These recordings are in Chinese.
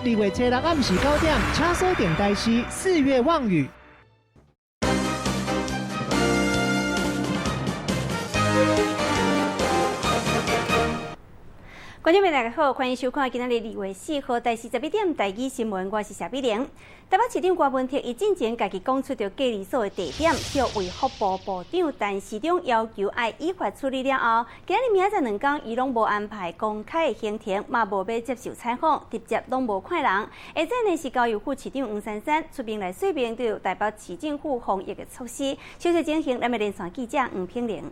2月7日暗时9点，请锁定台视《4月望雨》。观众朋友大家好，欢迎收看今仔日2月4号台视11点台语新闻，我是谢美玲。台北市长郭文婷伊进前家己讲出着隔离所的地点，叫卫福部部长，但市长要求爱依法处理了后，今日明仔载2天伊拢无安排公开的行程，嘛无要接受采访，直接拢无看人。下载呢是交由副市长黄珊珊出面来说明对台北市政府防疫的措施。详细进行，咱们连线记者黄品玲。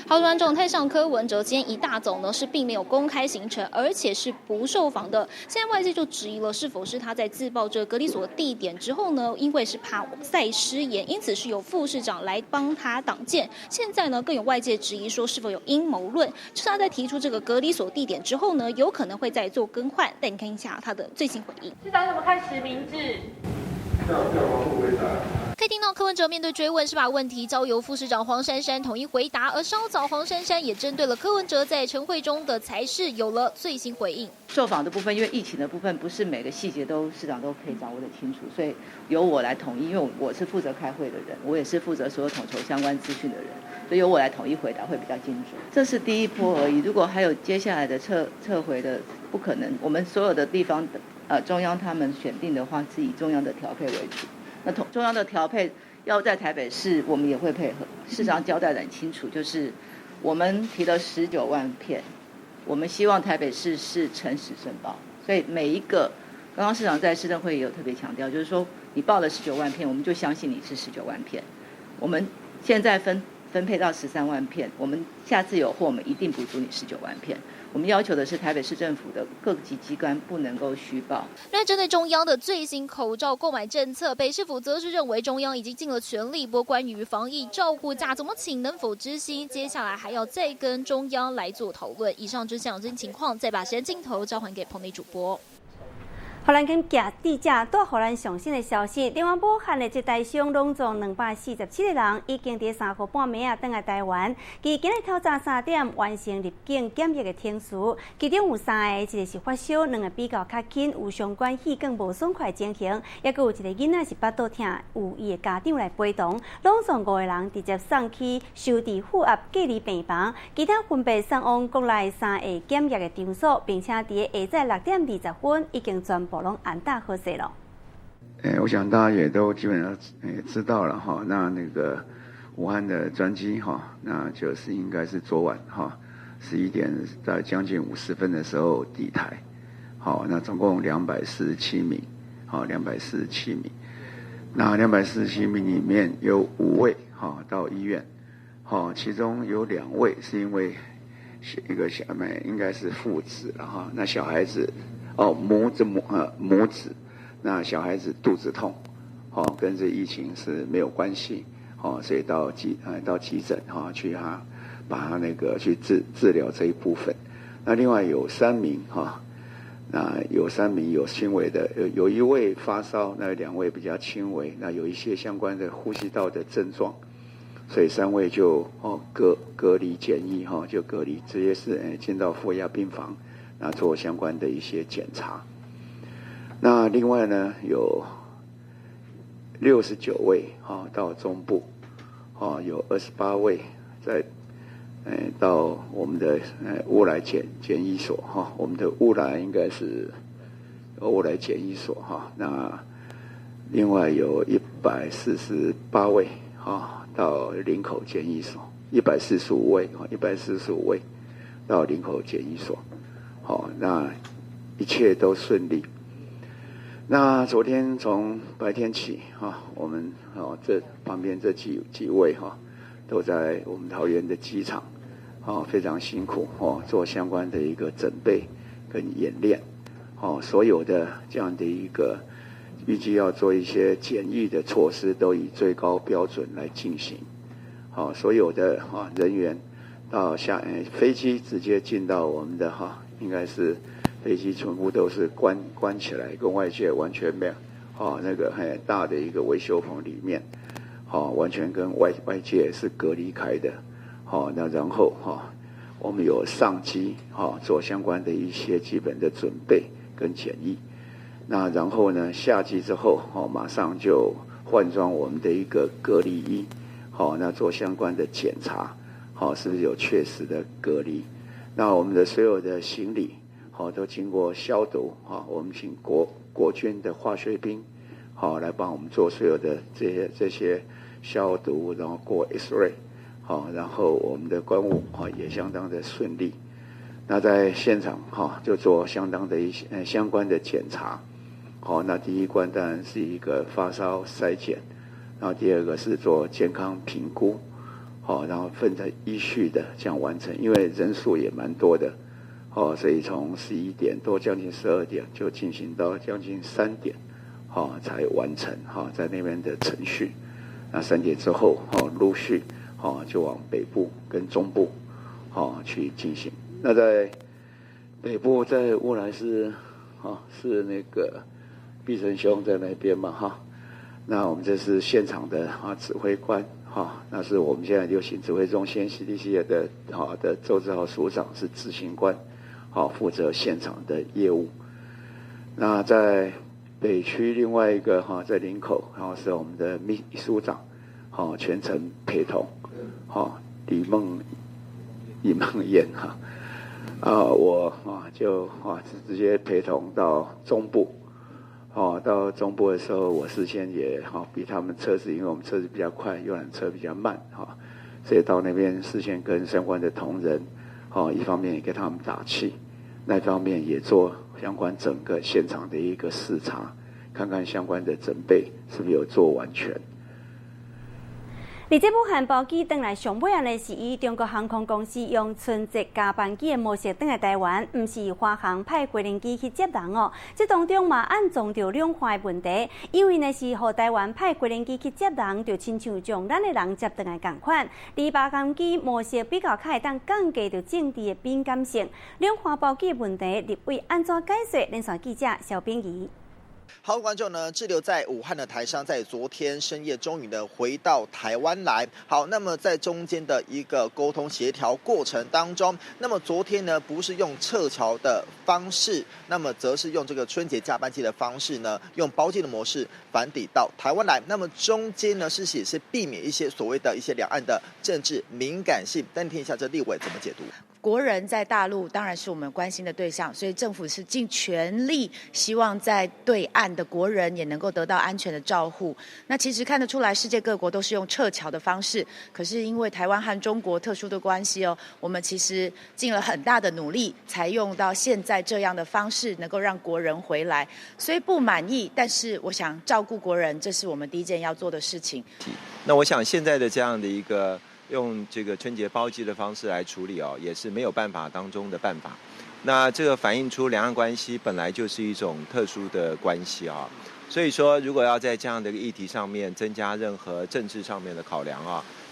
好，团总太上柯文哲今天一大早呢是并没有公开行程，而且是不受访的。现在外界就质疑了，是否是他在自曝这隔离所的地点之后呢，因为是怕再失言，因此是由副市长来帮他挡箭。现在呢，更有外界质疑说是否有阴谋论，就是他在提出这个隔离所地点之后呢，有可能会再做更换。带你看一下他的最新回应。市长怎么看实名制？可以听到柯文哲面对追问是把问题交由副市长黄珊珊统一回答，而稍早黄珊珊也针对了柯文哲在晨会中的才是有了最新回应。受访的部分，因为疫情的部分不是每个细节都市长都可以掌握得清楚，所以由我来统一，因为我是负责开会的人，我也是负责所有统筹相关资讯的人，所以由我来统一回答会比较精准。这是第一波而已，如果还有接下来的撤回的，不可能。我们所有的地方中央他们选定的话，是以中央的调配为主。那中央的调配要在台北市，我们也会配合。市长交代得很清楚，就是我们提了19万片，我们希望台北市是诚实申报。所以每一个，刚刚市长在市政会也有特别强调，就是说你报了19万片，我们就相信你是19万片。我们现在分配到13万片，我们下次有货，我们一定补足你19万片。我们要求的是台北市政府的各级机关不能够虚报。那针对中央的最新口罩购买政策，北市府则是认为中央已经尽了全力，不过关于防疫照顾假怎么请，能否执行，接下来还要再跟中央来做讨论。以上就是最新情况，再把时间镜头交还给棚内主播。荷兰跟记者带荷兰上新的消息，台湾武汉的接待箱拢总247个人，已经在3号半暝啊，返来台湾。其今日透早3点完成入境检疫的程序，其中有3个，一个是发烧，2个比较较轻，有相关气管无爽快情形，也佮有一个囡仔是腹肚痛，有伊的家长来陪同，拢总5个人直接送去收治负压隔离病房，其他分别送往国内3个检疫的场所，并且伫下载6点20分已经全部拢安大好势了。我想大家也都基本上知道了哈。那个武汉的专机哈，那就是应该是昨晚哈11点在将近50分的时候抵台。好，那总共247名，好247名。那247名里面有5位哈到医院，好，其中有2位是因为一个小妹应该是父子了哈，那小孩子。母子，那小孩子肚子痛，跟这疫情是没有关系，所以到急诊去把他去治疗这一部分。那另外有3名那有3名有轻微的，有1位发烧，那2位比较轻微，那有一些相关的呼吸道的症状，所以3位就隔离检疫就隔离，直接是进到负压病房。那做相关的一些检查。那另外呢，有69位到中部，有28位在到我们的乌来检疫所我们的乌来应该是乌来检疫所那另外有148位到林口检疫所，145位到林口检疫所。好，那一切都顺利。那昨天从白天起我们这旁边这几位都在我们桃园的机场非常辛苦做相关的一个准备跟演练所有的这样的一个预计要做一些检疫的措施都以最高标准来进行所有的人员到飞机直接进到我们的应该是飞机全部都是关起来，跟外界完全没有那个很大的一个维修棚里面完全跟外界是隔离开的那然后我们有上机做相关的一些基本的准备跟检疫。那然后呢，夏季之后马上就换装我们的一个隔离衣，那做相关的检查，是不是有确实的隔离？那我们的所有的行李都经过消毒，我们请国军的化学兵来帮我们做所有的这些消毒，然后过 X-ray， 然后我们的关务也相当的顺利。那在现场就做相当的一些相关的检查。那第一关当然是一个发烧筛检，然后第二个是做健康评估，然后分着依序的这样完成，因为人数也蛮多的，所以从11点多将近12点就进行到将近3点，才完成在那边的程序。那3点之后陆续就往北部跟中部去进行。那在北部在乌来是那个毕成兄在那边嘛那我们这是现场的指挥官那是我们现在流行指挥中心 CDC 的周志豪署长是执行官负责现场的业务。那在北区另外一个在林口是我们的秘书长全程陪同李梦燕我就直接陪同到中部。到中部的时候，我事先也比他们车子，因为我们车子比较快，游览车比较慢所以到那边事先跟相关的同仁一方面也给他们打气，那一方面也做相关整个现场的一个视察，看看相关的准备是不是有做完全。而这武汉包机登来上尾案的是以中国航空公司用春节加班机的模式登来台湾，唔是华航派无人机去接人哦。这当中嘛暗撞到两化的问题，因为呢是和台湾派无人机去接人，就亲像将咱的人接登来同款。而巴工机模式比较较会当降低到政治的敏感性。两化包机的问题，立委安怎解说？连线记者肖秉仪。好，观众呢，滞留在武汉的台商在昨天深夜终于呢回到台湾来。好，那么在中间的一个沟通协调过程当中，那么昨天呢不是用撤侨的方式，那么则是用这个春节加班机的方式呢，用包机的模式返抵到台湾来。那么中间呢是也是避免一些所谓的一些两岸的政治敏感性。但听一下这立委怎么解读？国人在大陆当然是我们关心的对象，所以政府是尽全力希望在对岸的国人也能够得到安全的照护。那其实看得出来，世界各国都是用撤侨的方式，可是因为台湾和中国特殊的关系我们其实尽了很大的努力，才用到现在这样的方式，能够让国人回来。所以不满意，但是我想照顾国人，这是我们第一件要做的事情。那我想现在的这样的一个用这个春节包机的方式来处理也是没有办法当中的办法。那这个反映出两岸关系本来就是一种特殊的关系所以说如果要在这样的一个议题上面增加任何政治上面的考量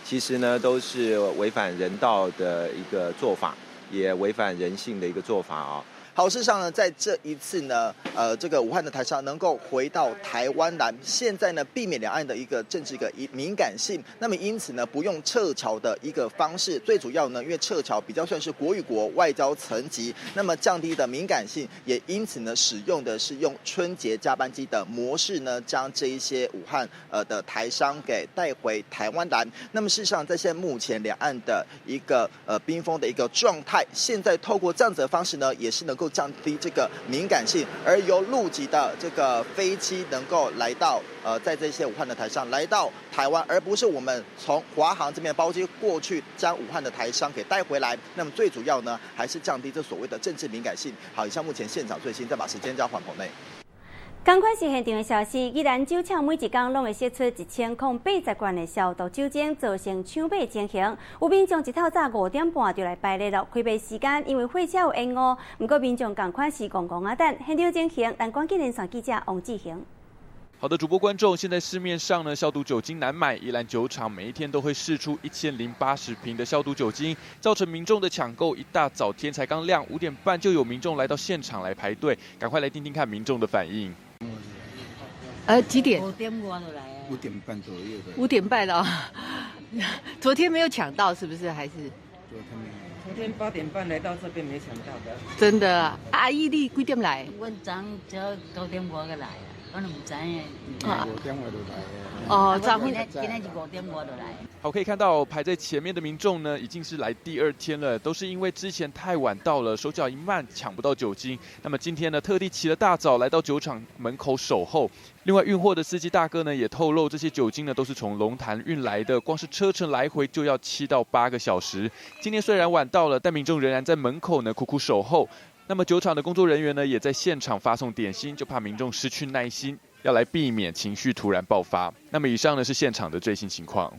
其实呢都是违反人道的一个做法，也违反人性的一个做法好，事实上呢，在这一次呢，这个武汉的台商能够回到台湾来，现在呢，避免两岸的一个政治一个敏感性，那么因此呢，不用撤侨的一个方式，最主要呢，因为撤侨比较算是国与国外交层级，那么降低的敏感性，也因此呢，使用的是用春节加班机的模式呢，将这一些武汉的台商给带回台湾来。那么事实上，在现在目前两岸的一个冰封的一个状态，现在透过这样子的方式呢，也是能够降低这个敏感性，而由陆籍的这个飞机能够来到在这些武汉的台商来到台湾，而不是我们从华航这边包机过去将武汉的台商给带回来。那么最主要呢，还是降低这所谓的政治敏感性。好，以上目前现场最新，再把时间交还棚内。同款是现场的消息，宜兰酒厂每一天拢会释出1080罐的消毒酒精，造成抢买情形。有民众一透早5点半就来排列了，开卖时间因为货车有延误，不过民众同款是怣怣啊等。现场情形，咱关键连线记者王志雄。好的，主播观众，现在市面上呢消毒酒精难买，宜兰酒厂每一天都会释出1080瓶的消毒酒精，造成民众的抢购。一大早天才刚亮，5点半就有民众来到现场来排队，赶快来听听看民众的反应。几点？5点半就来啊。5点半左右的。5点半了昨天没有抢到，是不是？还是？昨天没有。昨天8点半来到这边，没想到的。真的啊，阿姨你几点来？阮昨只9点外个来啊，我都唔知影。5点外就来的。哦，今天是5点外就来。好，可以看到排在前面的民众呢，已经是来第2天了，都是因为之前太晚到了，手脚一慢，抢不到酒精。那么今天呢，特地起了大早来到酒厂门口守候。另外，运货的司机大哥呢，也透露这些酒精呢都是从龙潭运来的，光是车程来回就要7到8个小时。今天虽然晚到了，但民众仍然在门口呢苦苦守候。那么酒厂的工作人员呢，也在现场发送点心，就怕民众失去耐心，要来避免情绪突然爆发。那么以上呢是现场的最新情况。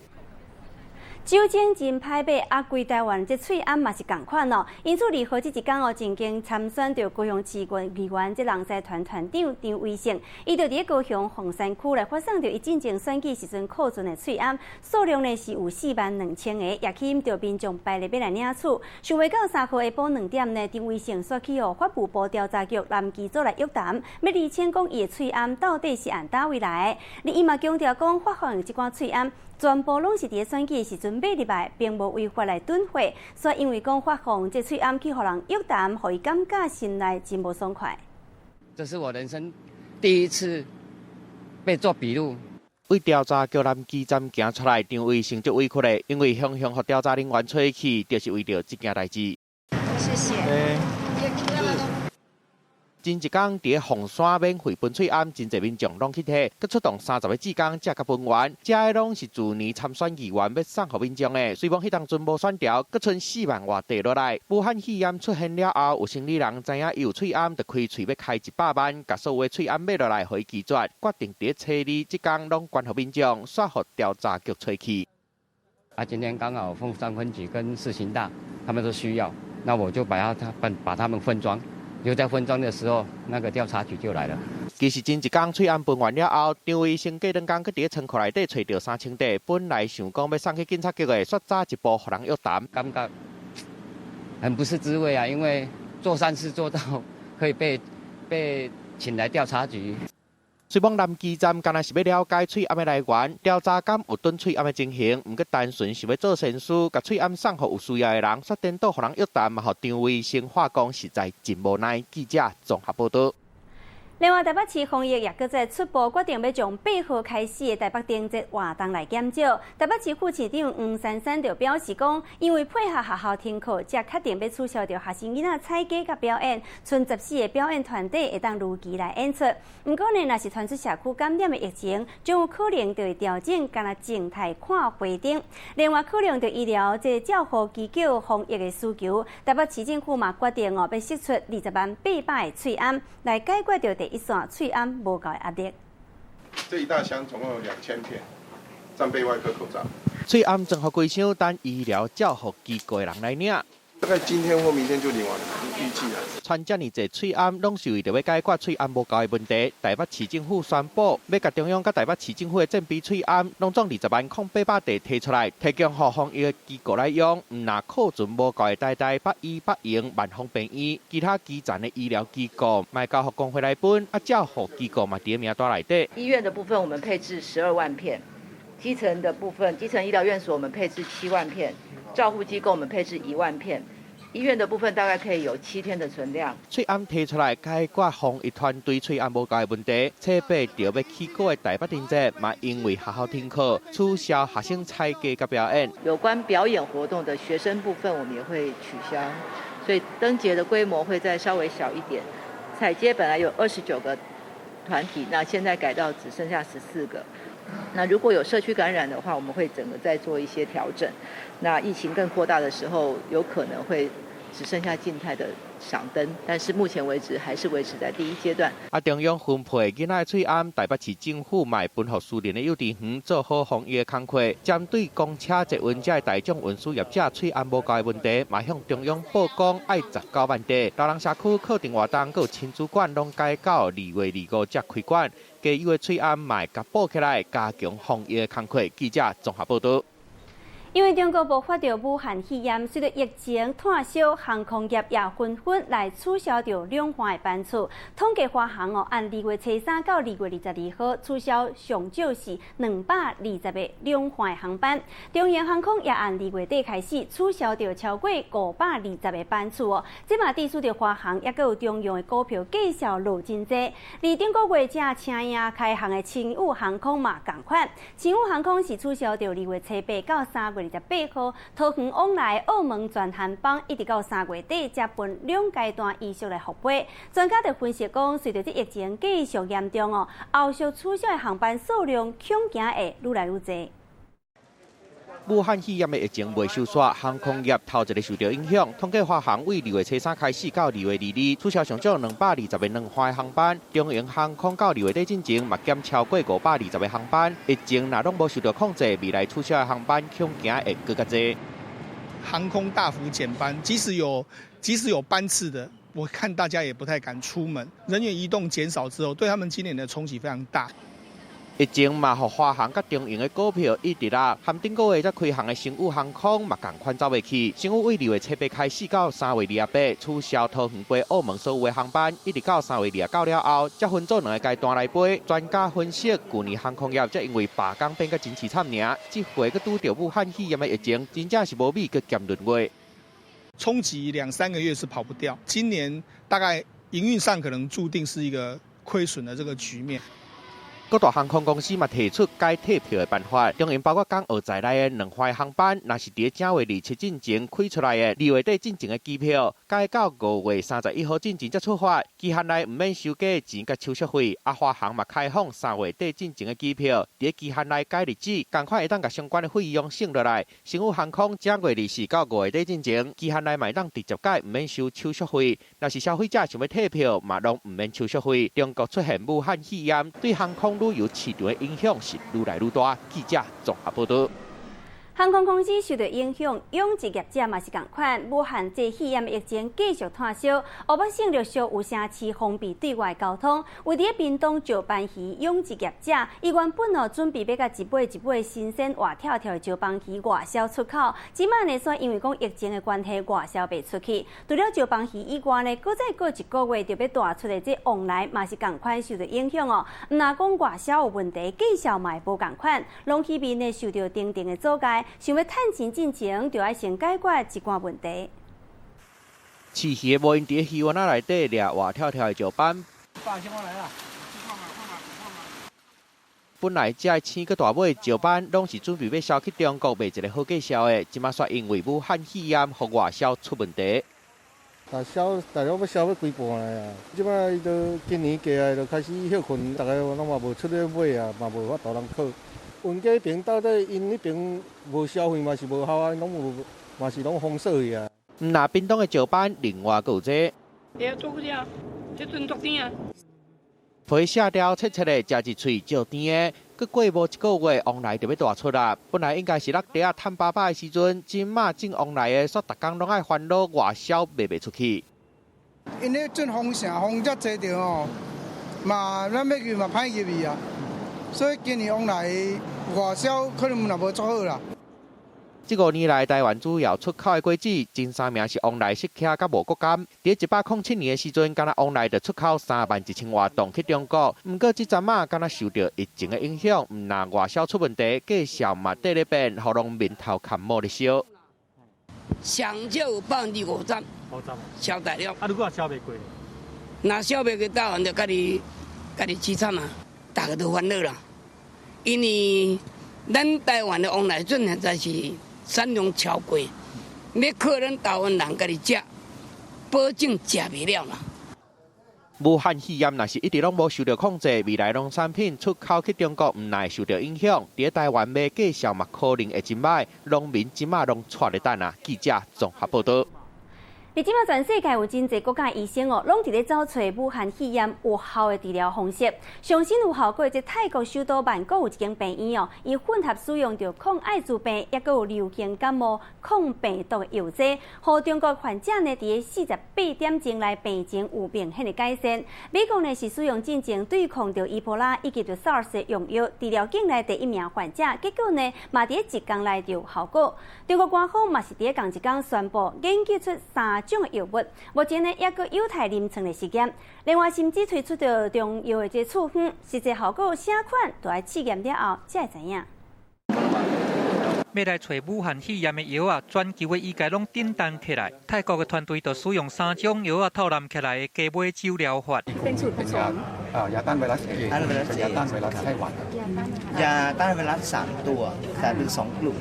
酒精真歹买，啊，规台湾这喙安嘛是共款哦。因此，2号这一天哦，曾经参选到高雄市议员这人才团团长张伟成，伊就伫高雄凤山区来发送到伊进前选举时阵库存的喙安，数量呢是有42000个，也去引导民众排列要来领取。想袂到3号下晡2点呢，张伟成刷起哦法务部调查局南基组来约谈，要厘清讲伊的喙安到底是按倒位来的。伊嘛强调讲，发放的这款喙安。全部拢是伫选举时阵买入来，并无违法来囤货，所以因为讲发放这喙安去互人约谈，互伊感觉心内真无爽快。这是我人生第一次被做笔录。为调查局南基站行出来，张伟成就委屈咧，因为向互调查人员吹气，就是为着这件代志。谢谢。前一天伫凤山免费分喙安，真侪民众拢去摕，佮出动30个志工，才甲分完。这个拢是去年参选议员要送互民众的，虽讲迄当阵无选调，佮剩4万外地落来。武汉肺炎出现了后，有生理人知影伊有喙安，就开喙要开100万，甲所有的喙安买落来，互伊拒绝，决定伫初2即天拢关互民众，煞互调查局吹气。今天刚好凤山分局跟市刑大他们都需要，那我就把他们分装。就在分装的时候，那个调查局就来了。其实前一天喙安分完了后，张伟成过两天，去伫仓库内底找到3000块，本来想讲要送去警察局的，煞早一步互人约谈，感觉很不是滋味啊！因为做善事做到可以被请来调查局。虽讲南基站干那是要了解喙安的来源，调查敢有蹲喙安的情形，毋过单纯是要做善事，甲喙安送互有需要的人，煞颠倒互人约谈，嘛，互张伟成话讲实在真无奈。记者综合报道。另外，台北市防疫也搁再出步，决定要从8号开始的台北灯节活动来减少。台北市副市长黄珊珊就表示讲，因为配合学校停课，才决定要取消掉学生囡仔采歌甲表演，剩14个表演团队会当如期来演出。不过呢，若是传出社区感染的疫情，将有可能就会调整，干那静态看回灯。另外，可能就医疗这照护机构防疫的需求，台北市政府嘛决定要释出20.800个喙安，来解决掉一线喙安无够的压力。这一大箱总共有2000片战备外科口罩。喙安整合归箱，等医疗照护机构的人来领。大概今天或明天就领完了，预计啊。传这么侪喙安，拢是为着要解决喙安无够的问题。台北市政府宣布，要甲中央甲台北市政府的振臂喙安，拢总20.800地提出来，提供予防疫的机构来用。毋若库存无够的，代百医百用万方便医，其他基层的医疗机构，卖交予工会来分，照护机构嘛伫名单内底。医院的部分，我们配置12万片；基层的部分，基层医疗院所我们配置7万片。照护机构我们配置1万片，医院的部分大概可以有7天的存量。喙安提出来解决防疫团队喙安无够的问题，初8就要起过的台北灯节嘛，因为学校停课，取消学生采歌甲表演。有关表演活动的学生部分，我们也会取消，所以灯节的规模会再稍微小一点。采街本来有29个团体，那现在改到只剩下14个。那如果有社区感染的话，我们会整个再做一些调整。那疫情更扩大的时候，有可能会只剩下静态的赏灯，但是目前为止还是维持在第1阶段。中央分配囡仔喙安，台北市政府卖分予私人的幼稚园做好防疫的工作，针对公车捷运这大众运输业者喙安无够的问题，嘛向中央报讲爱19万地。老人社区课程活动佮亲子馆拢改到2月25才开馆，加有的喙安卖甲补起来，加强防疫的工作。记者综合报道。因为中国爆发着武汉肺炎，随着疫情炭烧，航空业也纷纷来取消着两班的班次。统计华航按2月初3到2月22号取消上少是220个两班的航班。中原航空也按2月底开始取消着超过520个班次哦。这嘛致使着华航也阁有中央的股票继续落真济。而顶个月正请赢开航的青雾航空嘛同款，青雾航空是取消着2月初8到3月28号桃园往来澳门全航班，一直到3月底才分2阶段依序来复飞。专家就分析讲，随着这疫情继续严重哦，后续取消的航班数量恐惊会愈来愈多。武汉肺炎的疫情未收煞，航空业头一个受到影响。统计华航为2月初3开始到2月22取消上少220个两班航班，中原航空到2月底进前嘛减超过520个航班。疫情若拢无受到控制，未来取消的航班恐惊会更加多。航空大幅减班，即使有班次的，我看大家也不太敢出门。人员移动减少之后，对他们今年的冲击非常大。疫情嘛，互华航甲中营的股票一直啦，含顶个月才开航的星宇航空嘛，共款走袂去。星宇为2月初8开始到3月28取消桃园飞澳门所有的航班，一直到3月29了后，才分做2个阶段来飞。专家分析，去年航空业才因为罢工变甲真凄惨尔，这回佮拄着武汉肺炎的疫情，真正是无米佮减轮月。冲击2-3个月是跑不掉，今年大概营运上可能注定是一个亏损的这个局面。各大航空公司嘛提出改退票的办法，当然包括港澳在内的2班航班，若是伫正月27进前开出来的2月底进前的机票，改到5月31号进前才出发，期限内唔免收假钱甲手续费。华航嘛开放3月底进前的机票，伫期限内改日子，赶快会当甲相关的费用省落来。星宇航空正月24到5月底进前，期限内嘛会当直接改唔免收手续费。若是消费者想要退票，嘛拢唔免手续费。中国出现武汉肺炎，对航空旅游市场的影响是愈来愈大。记者综合报道。航空公司受到影响，养殖业者嘛是同款。武汉这肺炎疫情继续炭烧，湖北省陆续有城市封闭对外交通。为伫屏东石斑鱼养殖业者，伊原本准备要甲一尾新鲜活跳跳的石斑鱼外销出口，即卖呢说因为讲疫情的关系，外销袂出去。除了石斑鱼以外呢，再过1个月就要大出的这往来嘛是同款受到影响哦。毋若讲外销有问题，继续嘛无同款，拢起面呢受到定的阻碍。想要趁钱进前，就要先解决一寡问题。饲鱼的无因伫鱼丸仔内底掠活跳跳的石斑。本来只青个大尾石斑，拢是准备要销去中国卖一个好价销的，即马却因为武汉肺炎，互外销出问题。大家要销要几半来啊！即摆伊都今年过来就开始休困，大家拢嘛无出去买啊，嘛无法度通靠。运价边到底因迄边无消费嘛是无效啊，拢有嘛是拢封锁去啊。那屏东的石斑另外还有这。对，做不了，这阵足甜啊。皮下雕切切的，食一喙就甜的。佮过无1个月，往来就要大出啦。本来应该是落地啊趁爸爸的时阵，即马正往来的，煞逐工拢爱烦恼外销卖袂出去。因迄阵封城封遮济着哦，嘛咱要入嘛歹入去啊。所以今年往来外销可能也无做好啦。这5年来，台湾主要出口的果子前3名是往来适客甲无国柑。伫107年的时阵，敢若往来就出口31000多吨去中国。不过这阵啊，敢若受到疫情的影响，毋若外销出问题，价销嘛底咧变，互人面头看无咧烧。上少有50%，销大了。啊，如果销袂过，若销袂过，台湾就家己凄惨啊！大家都烦恼啦，因为咱台湾的往来准现在是产量超过，要靠咱台湾人家己食，保证食袂了嘛。武汉肺炎若是一直拢无受到控制，未来农产品出口去中国毋奈受到影响，伫台湾卖价销嘛可能会真歹，农民即马拢带咧等啊。记者综合报道。而今嘛，全世界有真侪国家医生拢伫咧找找武汉肺炎有效的治疗方式。上新有效果的泰国首都曼谷有一间病院伊混合使用着抗艾滋病，也有流行感冒、抗病毒的药剂，互中国患者呢伫48点钟内病情有明显的改善。美国呢是使用进前对抗着伊波拉以及着 SARS 的用药，治疗境内第1名患者，结果呢嘛伫1天内就有效果。中国官方嘛是伫同一天宣布研究出3种的药物，目前呢也搁有待临床的实验。另外，甚至推出着中药的这处方，实际效果啥款，都要试验了后才会知影。要来找武汉肺炎的药啊，全球的医界拢订单起来。泰国的团队就使用3种药啊套揽起来的加买酒疗法。เป็นสูตรผสมยาต้านไวรัสเอ ยาต้านไวรัสไข้หวัด ยาต้านไวรัส3ตัวแต่เป็น2กลุ่ม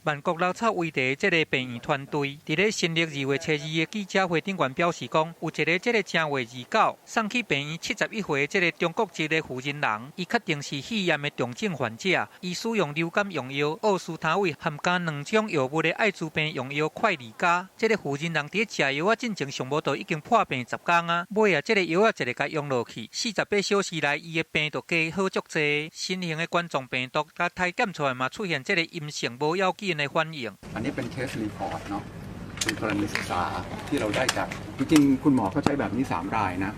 万国老草为地这个病院团队，伫咧新历2月初2的记者会顶悬表示讲，有一个这个正月29送去病院71岁这个中国籍的妇人人，伊确定是肺炎的重症患者，伊使用流感用药奥司他韦含加2种药物的艾滋病用药快利佳。这个妇人人伫咧食药进前上无到已经破病10天啊，尾啊这个药一个甲用落去，48小时内伊的病毒加好足济，新型的冠状病毒甲体检出来嘛出现这个阴性无要紧的反应。อันนี้เป็นเคสรีพอร์ตเนาะเป็นกรณีศึกษาที่เราได้จากจริงๆคุณหมอก็ใช้แบบนี้3 รายนะ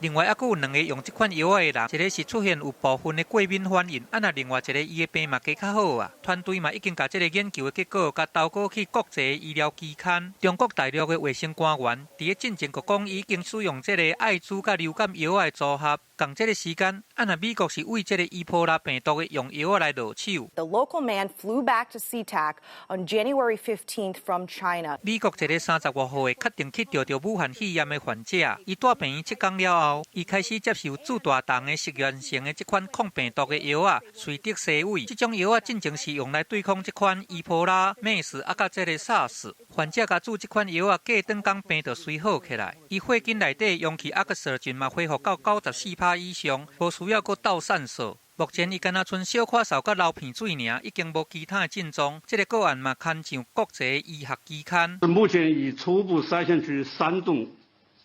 另外，还有2个用这款药的人，一个是出现有部分的过敏反应，另外一个伊的病嘛加较好啊。团队嘛已经把这个研究的结果，甲投稿去国际医疗期刊。中国大陆的卫生官员伫咧进前，讲已经使用这个艾滋甲流感药的组合，共这个时间，美国是为这个伊波拉病毒的用药来落手。The local man flew back to SeaTac on January 15th from China. 美国一个35号的确定去调武汉肺炎的患者，伊住病院7天了后，伊开始接受注大量的实验性的这款抗病毒的药啊，随得西位。这种药啊，进前是用来对抗这款伊波拉、MERS 甲这个 SARS。患者甲注这款药啊，过长天病就随好起来。伊血筋内底氧气 oxygen 嘛恢复到94%以上，无需要搁倒散射。目前伊敢若剩小咳嗽甲流鼻水尔，已经无其他的症状。这个个案嘛，刊上国际医学期刊。目前已初步筛选出3种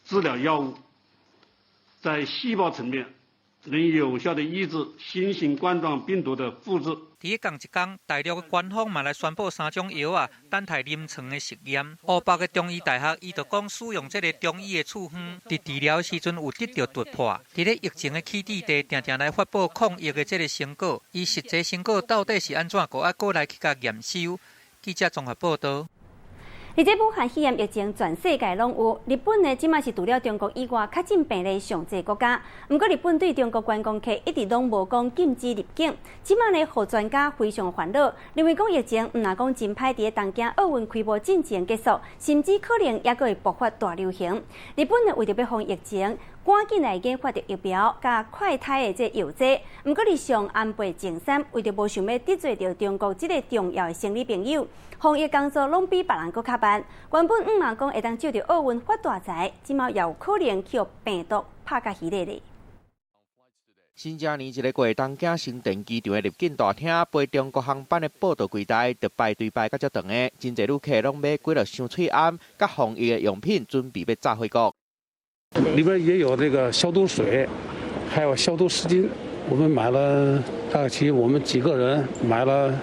治疗药物，在细胞层面能有效地抑制新型冠状病毒的复制。伫同一天，大陆的官方嘛来宣布3种药啊，等待临床的实验。欧北的中医大学，伊就讲使用这个中医的处方，伫治疗时阵有得到突破。伫咧疫情的起点地，常常来发布抗疫的这个成果，伊实际成果到底是安怎？过来去甲验收。记者综合报道。而这武汉肺炎疫情全世界拢有，日本呢，即马是除了中国以外，确诊病例上济国家。不过，日本对中国观光客一直拢无讲禁止入境。即马呢，互专家非常烦恼，认为讲疫情毋若讲真歹，伫东京奥运开幕进前结束，甚至可能也阁会爆发大流行。日本呢，为着要防疫情，赶紧来研发着疫苗加快筛的这药剂。不过，日上安倍晋三为着无想要得罪着中国这个重要的生理朋友，防疫工作拢比别人搁较慢。原本毋嘛讲会当借着奥运发大财，即马也有可能去互病毒拍甲稀咧咧。新正年一个月，东京成田机场的入境大厅，飞中国航班的报到柜台，就排队排甲足长的，真侪旅客拢买几落香脆餡、甲防疫的用品，准备要炸回国。里边也有这个消毒水，还有消毒湿巾。我们买了，大概我们几个人买了，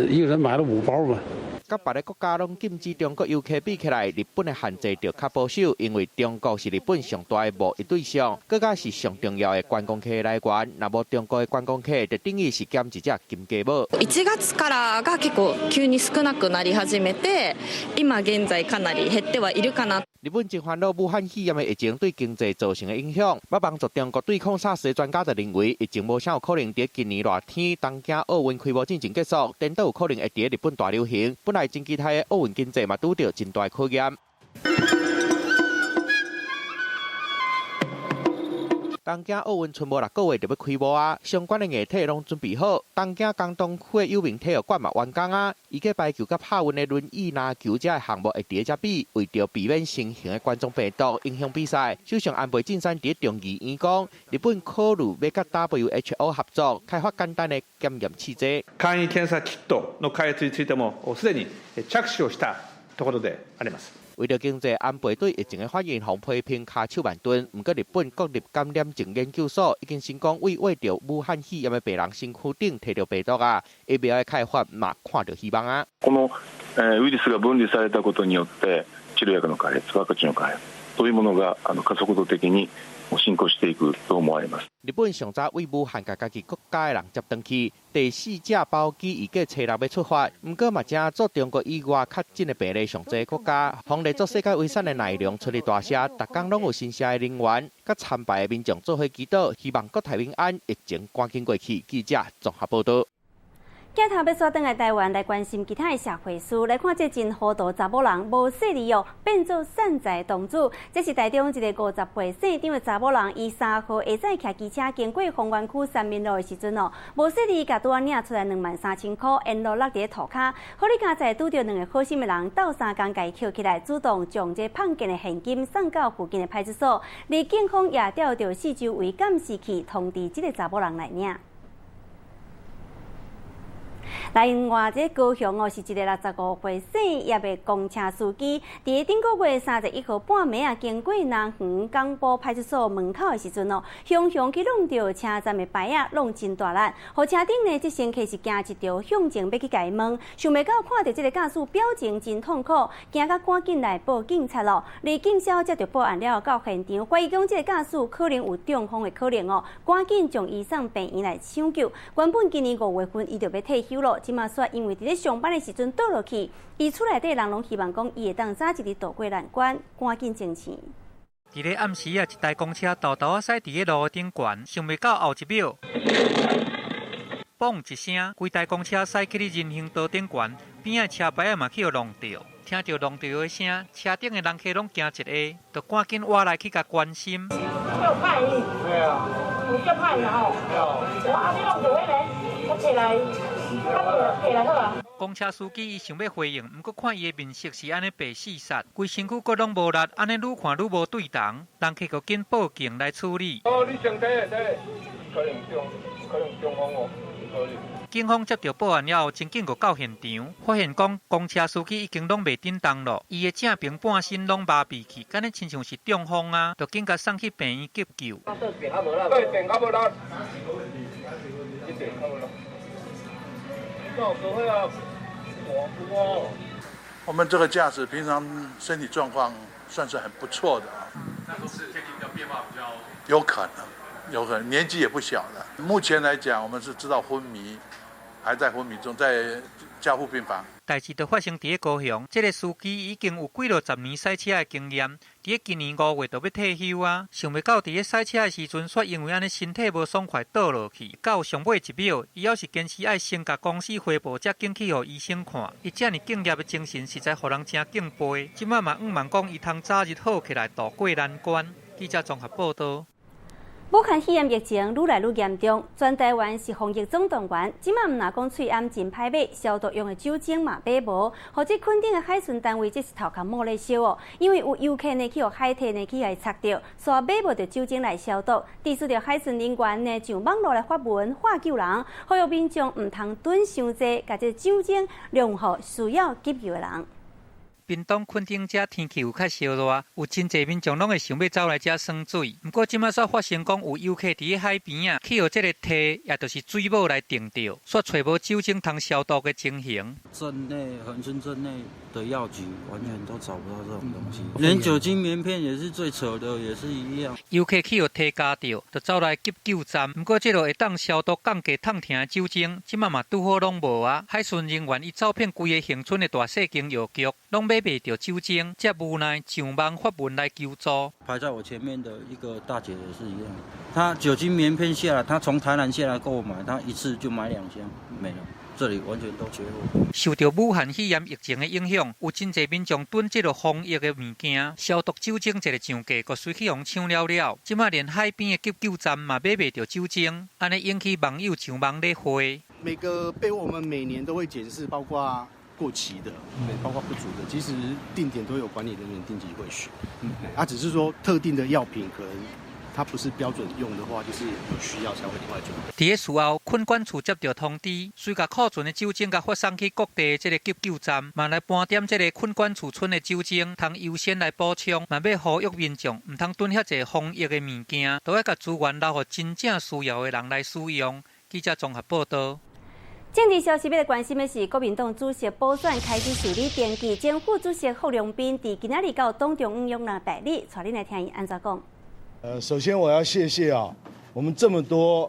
一个人买了5包吧。甲别个国家拢禁止中国游客比起来，日本的限制就较保守，因为中国是日本上大的贸易对象，更加是上重要的观光客来源。若无中国的观光客，就等于是减一只金鸡母。1月からが結構急に少なくなり始めて、今現在かなり減ってはいるかな。日本真烦恼武汉肺炎的疫情对经济造成的影响。要帮助中国对抗SARS的专家就认为，疫情无啥有可能在今年热天东京奥运开幕进前结束，颠倒有可能会在日本大流行。本来真期待的奥运经济嘛，拄到真大考验。东京奥运剩无6个月就要开幕啊！相关的议题拢准备好。东京江东区的有名体育馆嘛完工啊！伊个排球甲拍运的轮椅拿球这项目会伫遮比，为着避免新型的冠状病毒影响比赛，首相安倍晋三伫中议演讲，日本考慮要甲 WHO 合作，开发简单的检验试剂。簡易検査キットの開発についてもすでに着手をしたところであります。为了经济安倍对疫情的反应，防批评卡手万吨。不过，日本国立感染症研究所已经成功为着武汉肺炎的病人身躯顶摕到病毒啊，疫苗的开发嘛看到希望啊。このウイルスが分離されたことによって治療薬の開発、ワクチンの開発そういうものが加速度的に進行していくと思われます。日本上早为武汉甲家己国家的人接登去，第4架包机预计初6要出发。不过嘛，正做中国以外确诊的病例上济国家，防例做世界卫生的内容出嚟大写，逐天拢有新社的人员，甲参拜的民众做伙祈祷，希望国泰民安，疫情赶紧过去。记者综合报道。镜头要刷转来台湾来关心其他的社会事，来看这真糊涂查某人无细腻哦，变做散财童子。这是台中一个50岁姓张的查某人，伊3号下早骑机车经过丰原区三民路的时阵哦，无细腻甲拄啊领出来23000块，沿路落伫涂骹。好你刚才拄到2个好心的人，斗3工甲伊捡起来，主动将这胖见的现金送到附近的派出所。而警方也调到四周围监视器，通知这个查某人来领。另外，这高雄哦是一个65岁姓叶的公车司机，伫顶个月31号半暝啊，经过南园港埔派出所门口的时阵哦，向去弄到车站的牌啊，弄真大力。后车顶呢，这乘客是行一条向前要去解问，想袂到看到这个驾驶表情真痛苦，惊甲赶紧来报警察咯。而警消接到报案了，到现场怀疑讲这个驾驶可能有中风的可能哦，赶紧将伊送病院来抢救。原本今年5月份伊就要退休咯。今嘛说，因为伫咧上班的时阵倒落去，伊厝内底人拢希望讲伊会当早一日渡过难关，赶紧挣钱。伫咧暗时啊，一台公车豆豆啊驶伫咧路顶悬，想袂到后一秒，嘣一声，规台公车驶去咧人行道顶悬，边仔车牌啊嘛去互弄着。听到弄着的声，车顶的人客拢惊一下，就赶紧挖来去甲关心。有派你？对啊。有叫派你吼？有。啊，你弄着迄个，我摕来。公车司机伊想要回应，毋过看伊的面色是安尼白死煞，规身躯阁拢无力，安尼愈看愈无对同，人客阁紧报警来处理。哦，你上体，可能中风哦，可能。警方接到报案了后，侦警阁到现场，发现讲公车司机已经拢袂振动咯，伊的正平半身拢麻痹去，敢若亲像是中风啊，就紧甲送去病院急救。对，电较无力。我们这个驾驶平常身体状况算是很不错的啊。那都是最近的变化比较有可能，年纪也不小了。目前来讲，我们是知道昏迷，还在昏迷中，在加护病房。代志就发生伫高雄，这个司机已经有几60年赛车的经验，伫今年5月就要退休啊。想袂到伫赛车的时阵，却因为安尼身体无爽快倒落去，到上尾1秒，伊要是坚持爱先甲公司汇报，才进去互医生看。伊遮尔敬业的精神，实在互人真敬佩。即摆嘛，望讲伊通早日好起来，渡过难关。记者综合报道。武汉肺炎疫情愈来愈严重，全台湾是防疫总动员。即马毋若讲喙暗真歹买，消毒用的酒精嘛买无，或者垦丁的海巡单位这是头壳摸咧烧哦，因为有游客呢去互海体呢去来擦着，煞买无着酒精来消毒，致使着海巡人员呢上网络来发文化救人，呼吁民众毋通囤伤济，甲这酒精用互需要急救的人。屏东垦丁遮天气有较烧热，有真侪民众拢会想要走来遮耍水。不过即马煞发生讲有游客伫海边啊，去互这个梯，也就是水母来定着，煞找无酒精通消毒的情形。镇内恒春镇内的药局完全都找不到这种东西，连酒精棉片也是最扯的，也是一样。游客去互梯夹着，就走来急救站。不过这落会当消毒降低烫疼的酒精，即马嘛拄好拢无啊。海巡人员伊走遍规个恒春的大细间药局，拢买袂到酒精，才无奈上网发文来求助。排在我前面的一个大姐也是一样，她酒精棉片下来，她从台南下来购买，她一次就买2箱，没了。这里完全都缺货。受到武汉肺炎疫情的影响，有真侪民众囤这个防疫的物件，消毒酒精这个上架，佮随去互抢了了。即马连海边的急救站嘛买袂到酒精，安尼引起网友上网咧回。每个被我们每年都会检视，包括过期的，包括不足的，其实定点都有管理人员定期会巡。只是说特定的药品可能它不是标准用的话，就是有需要才会另外准备。在事后，困管处接到通知，随甲库存的酒精甲发送去各地这个急救站，嘛来搬点这个困管储存的酒精，通优先来补充，嘛要呼吁民众唔通囤遐济防疫的物件，都要甲资源留予真正需要的人来使用。记者综合报道。政治消息要来关心的是，国民党主席补选开始受理登记，前副主席郝龙斌伫今仔日到党中央用了代理，带恁来听伊安怎讲。首先我要谢谢我们这么多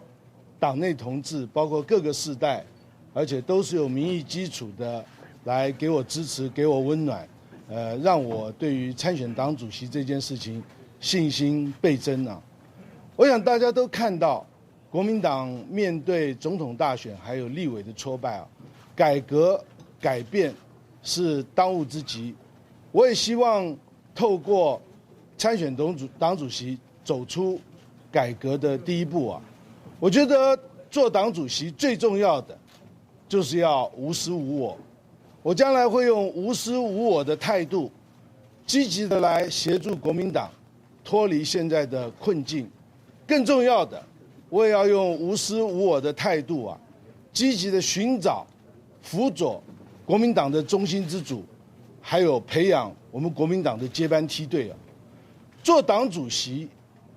党内同志，包括各个世代，而且都是有民意基础的，来给我支持，给我温暖，让我对于参选党主席这件事情信心倍增啊！我想大家都看到，国民党面对总统大选还有立委的挫败改革改变是当务之急。我也希望透过参选党主席走出改革的第一步我觉得做党主席最重要的就是要无私无我。我将来会用无私无我的态度，积极的来协助国民党脱离现在的困境。更重要的，我也要用无私无我的态度积极的寻找、辅佐国民党的中心之主，还有培养我们国民党的接班梯队做党主席，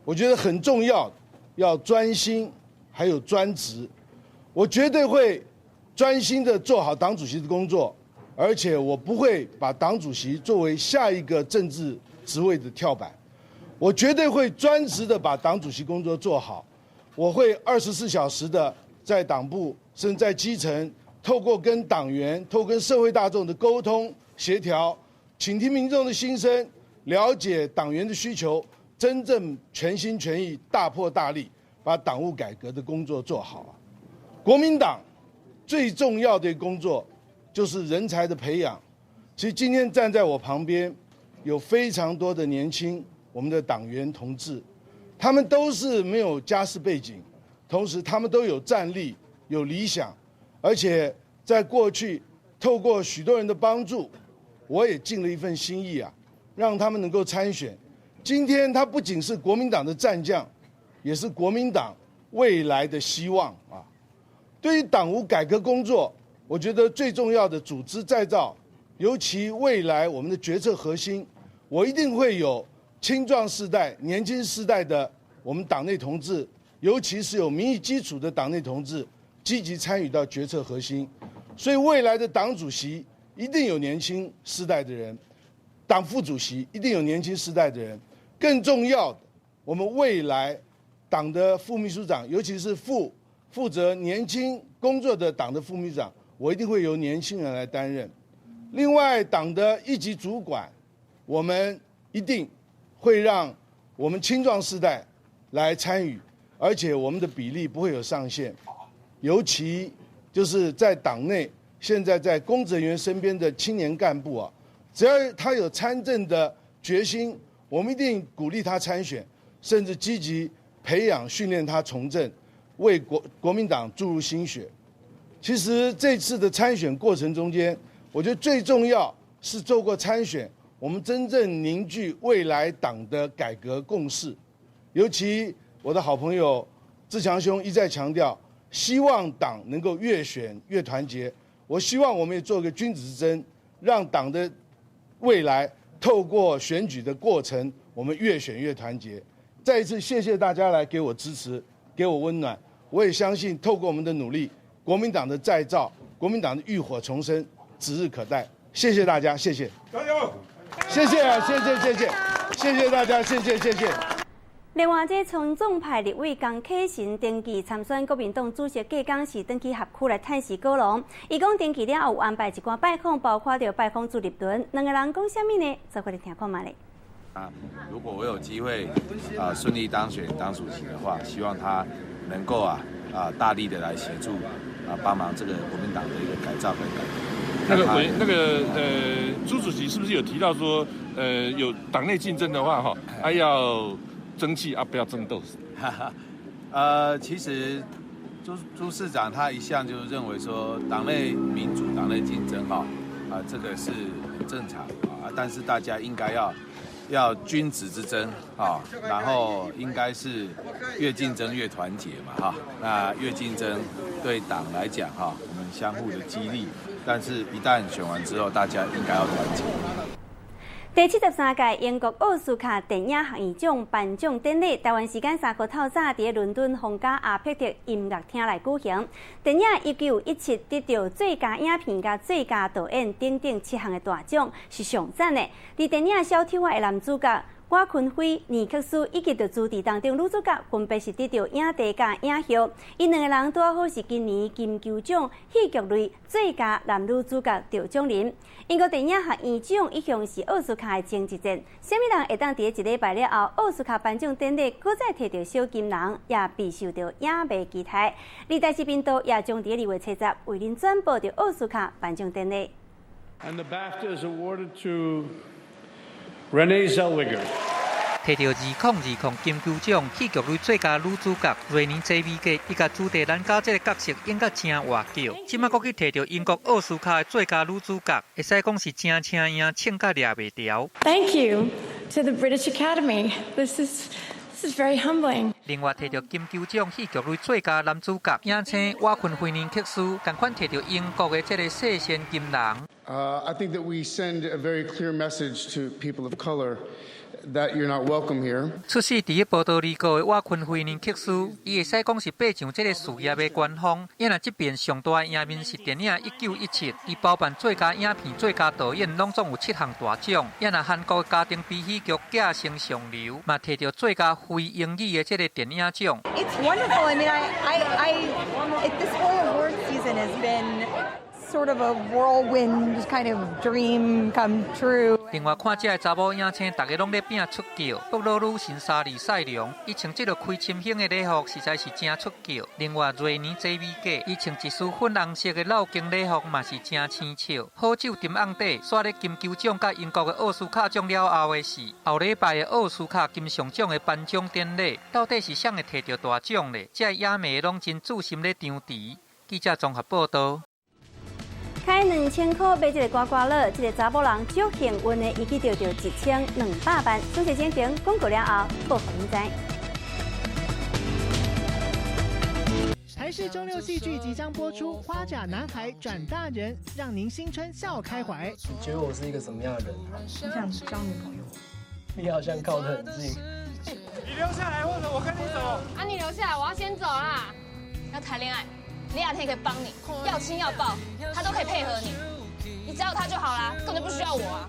我觉得很重要，要专心，还有专职。我绝对会专心的做好党主席的工作，而且我不会把党主席作为下一个政治职位的跳板。我绝对会专职的把党主席工作做好。我会24小时的在党部，甚至在基层，透过跟党员、透过跟社会大众的沟通协调，倾听民众的心声，了解党员的需求，真正全心全意、大破大立，把党务改革的工作做好国民党最重要的工作就是人才的培养。其实今天站在我旁边，有非常多的年轻我们的党员同志，他们都是没有家世背景，同时他们都有战力、有理想，而且在过去透过许多人的帮助，我也尽了一份心意让他们能够参选。今天他不仅是国民党的战将，也是国民党未来的希望对于党务改革工作，我觉得最重要的组织再造，尤其未来我们的决策核心，我一定会有青壮世代、年轻世代的我们党内同志，尤其是有民意基础的党内同志，积极参与到决策核心。所以未来的党主席一定有年轻世代的人，党副主席一定有年轻世代的人。更重要的，我们未来党的副秘书长，尤其是负责年轻工作的党的副秘书长，我一定会由年轻人来担任。另外，党的一级主管，我们一定会让我们青壮世代来参与，而且我们的比例不会有上限。尤其就是在党内，现在在公职人员身边的青年干部只要他有参政的决心，我们一定鼓励他参选，甚至积极培养训练他从政，为国民党注入新血。其实这次的参选过程中间，我觉得最重要是透过参选，我们真正凝聚未来党的改革共识。尤其我的好朋友志强兄一再强调，希望党能够越选越团结。我希望我们也做个君子之争，让党的未来透过选举的过程，我们越选越团结。再一次谢谢大家来给我支持，给我温暖。我也相信，透过我们的努力，国民党的再造，国民党的浴火重生指日可待。谢谢大家，谢谢，加油！谢谢，谢谢大家，谢谢。另外，这从总派立委江启臣登记参选国民党主席，隔天是登记合区来探视高龙。伊讲登记了后有安排一寡拜访，包括着拜访朱立伦。两个人讲什么呢？做回来听看嘛咧。如果我有机会顺利当选党主席的话，希望他能够大力的来协助帮忙这个国民党的一个改造跟改革。朱主席是不是有提到说，有党内竞争的话要争气不要争斗？其实朱市长他一向就是认为说，党内民主、党内竞争这个是很正常但是大家应该要要君子之争啊，然后应该是越竞争越团结嘛哈。那越竞争对党来讲哈，我们相互的激励，但是一旦选完之后，大家应该要团结。第73届英国奥斯卡电影学院奖颁奖典礼，台湾时间3号透早伫伦敦皇家阿佩特音乐厅内举行。电影1917得到最佳影片、甲最佳导演等等7项的大奖，是上赞的。伫电影小丑仔的男主角郭坤辉、尼克斯以及朱棣当中女主角，分别是得到影帝甲影后。因两个人拄好是今年金球奖戏剧类最佳男女主角得奖人。英国电影学院奖一向是奥斯卡的前一战，什么人会当伫一礼拜了后奥斯卡颁奖典礼搁再摕到小金人，也备受到影迷期待。历代视频道也将伫2月7日为您转播到奥斯卡颁奖典礼。And the BAFTA is awarded to Renee Zellweger. 摕到2020金球奖戏剧类最佳女主角瑞尼·泽维格，伊甲朱迪兰加这个角色演甲真活叫，即摆佫去摕到英国奥斯卡的最佳女主角，会使讲是真请赢，请甲抓袂牢。Thank you to the British Academy. This is very humbling. 另外摕到金球奖戏剧类最佳男主角，影星瓦昆菲尼克斯，同款摕到英国的这个细线金人。I think that we send a very clear message to people of color that you're not welcome here. 出世伫波多黎各的瓦昆菲尼克斯，伊会使讲是爬上这个事业的巅峰。因为这边上大的赢面是电影1917，伊包办最佳影片、最佳导演，拢总有7项大奖。因为韩国家庭悲喜剧《寄生上流》嘛摕到最佳非英语的这个电影奖。It's wonderful. I mean, this whole award season has been sort of a whirlwind kind of dream come true. 另外看这个查某影星，大家拢咧拼出叫，布洛鲁神沙利赛良，伊穿这个开深型的礼服，实在是真出叫。另外瑞尼·泽维格，伊穿一束粉红色的老经礼服，嘛是真青笑。好酒沉甕底，刷咧金球奖甲英国的奥斯卡奖了后的是后礼拜的奥斯卡金像奖的颁奖典礼，到底是谁会摕到大奖呢？这影迷拢真注心咧张持。记者综合报道。开2000块买一个刮刮乐，这个查某人足幸运的，伊去得到1200万。详细情形公告了后，报给您知。台视周6戏剧即将播出，《花甲男孩转大人》，让您新春笑开怀。你觉得我是一个什么样的人？我想交女朋友。你好像靠得很近。你留下来，或者我跟你走。啊，你留下来，我要先走啦。要谈恋爱。李亚天可以帮你，要亲要抱，他都可以配合你，你只要有他就好啦，根本不需要我啊。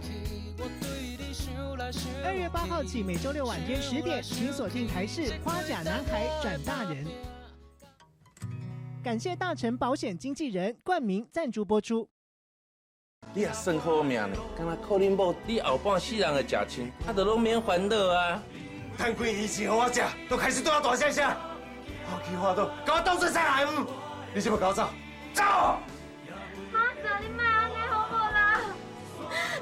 2月8号起，每周6晚间10点，请锁定台视《花甲男孩转大人》。感谢大成保险经纪人冠名赞助播出。你也算好命呢，敢若靠恁某，你后半世人的食亲，啊，就拢免烦恼啊。赚几年钱给我食，都开始对我大声声，好奇花都，给我倒转来你是不是搞走？走！马上，你莫安尼好无啦！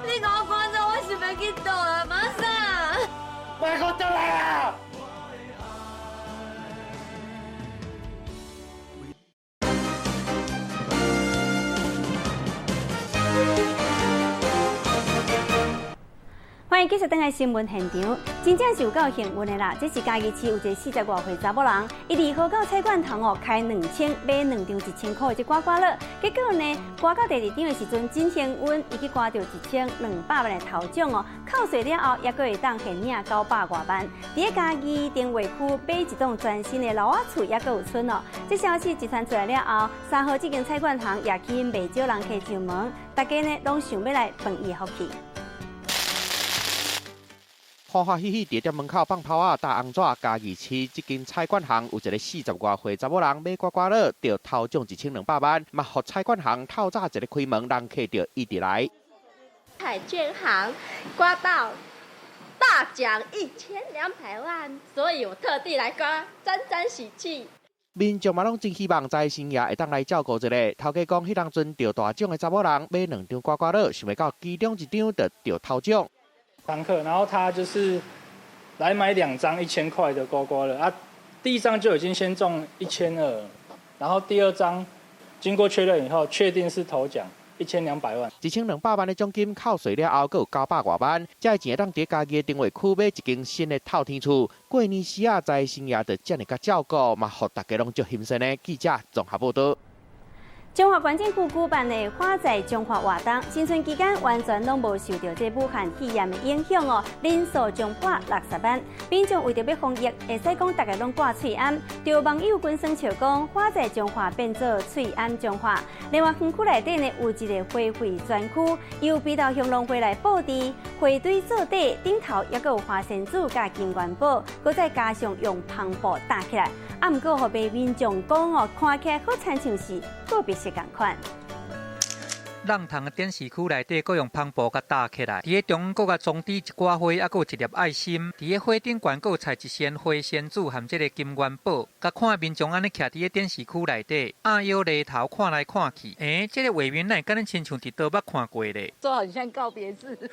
你给我赶走，我是要去倒啊！马上！别给我倒来啊！欢迎继续登来新闻现场，真正是有够幸运的啦！这是嘉义市有一个40多岁查某人，伊2号到菜馆头开2000买2张1000块的这刮刮乐，结果呢，刮到第2张的时阵真幸运，伊去刮到1200万的头奖哦，扣税了后也会当现领900多万。伫嘉义定位区买一栋全新的老瓦厝也有存哦。这消息一传出来了后，3号这间菜馆行也吸引袂少人去上门，大家呢拢想要来分伊福气。欢欢喜喜伫店门口放炮啊，打红纸。嘉义市这间菜馆行有一个40多岁查某人买刮刮乐，得头奖1200万，嘛，互菜馆行透早一个开门，人客就一直来。彩券行刮到大奖1200万，所以我特地来刮，沾沾喜气。民众嘛拢真希望在深夜会当来照顾一下。头家讲，迄当阵得大奖的查某人买2张刮刮乐，想袂到其中1张就得头奖。常客，然后他就是来买2张1000块的刮刮乐啊，第1张就已经先中1200，然后第2张经过确认以后，确定是头奖， 1200万。 1200万的奖金扣税了后，阁有900多万，这钱当伫家己的定位区买一间新的透天厝。过年时啊，在生涯就这么甲照顾，嘛，互大家拢足欣赏的。记者综合报道。 中华县政府举办的花在中华活动，新春期间完全拢无受到这武汉肺炎的影响哦，人数将破60万。民众为着要防疫，会使讲大家拢挂喙罨，就网友群声笑讲花在中华变做喙罨中华。另外，园区内底呢有一个花卉专区，由北投向龙花来布置，花堆做底，顶头也阁有花仙子甲金元宝，搁再加上用篷布搭起来。啊，毋过，互被民众讲哦，看起来好亲像是个别是共款。浪塘的电视区内底，佮用篷布甲搭起来。伫个中央，佮甲装置一挂花，啊，佮有一粒爱心。伫个花顶悬，佮有插一仙花仙子含这个金元宝。甲看民众安尼徛伫个电视区内底，啊摇犁头看来看去，这个画面哪敢亲像伫倒捌看过咧？做很像告别式。真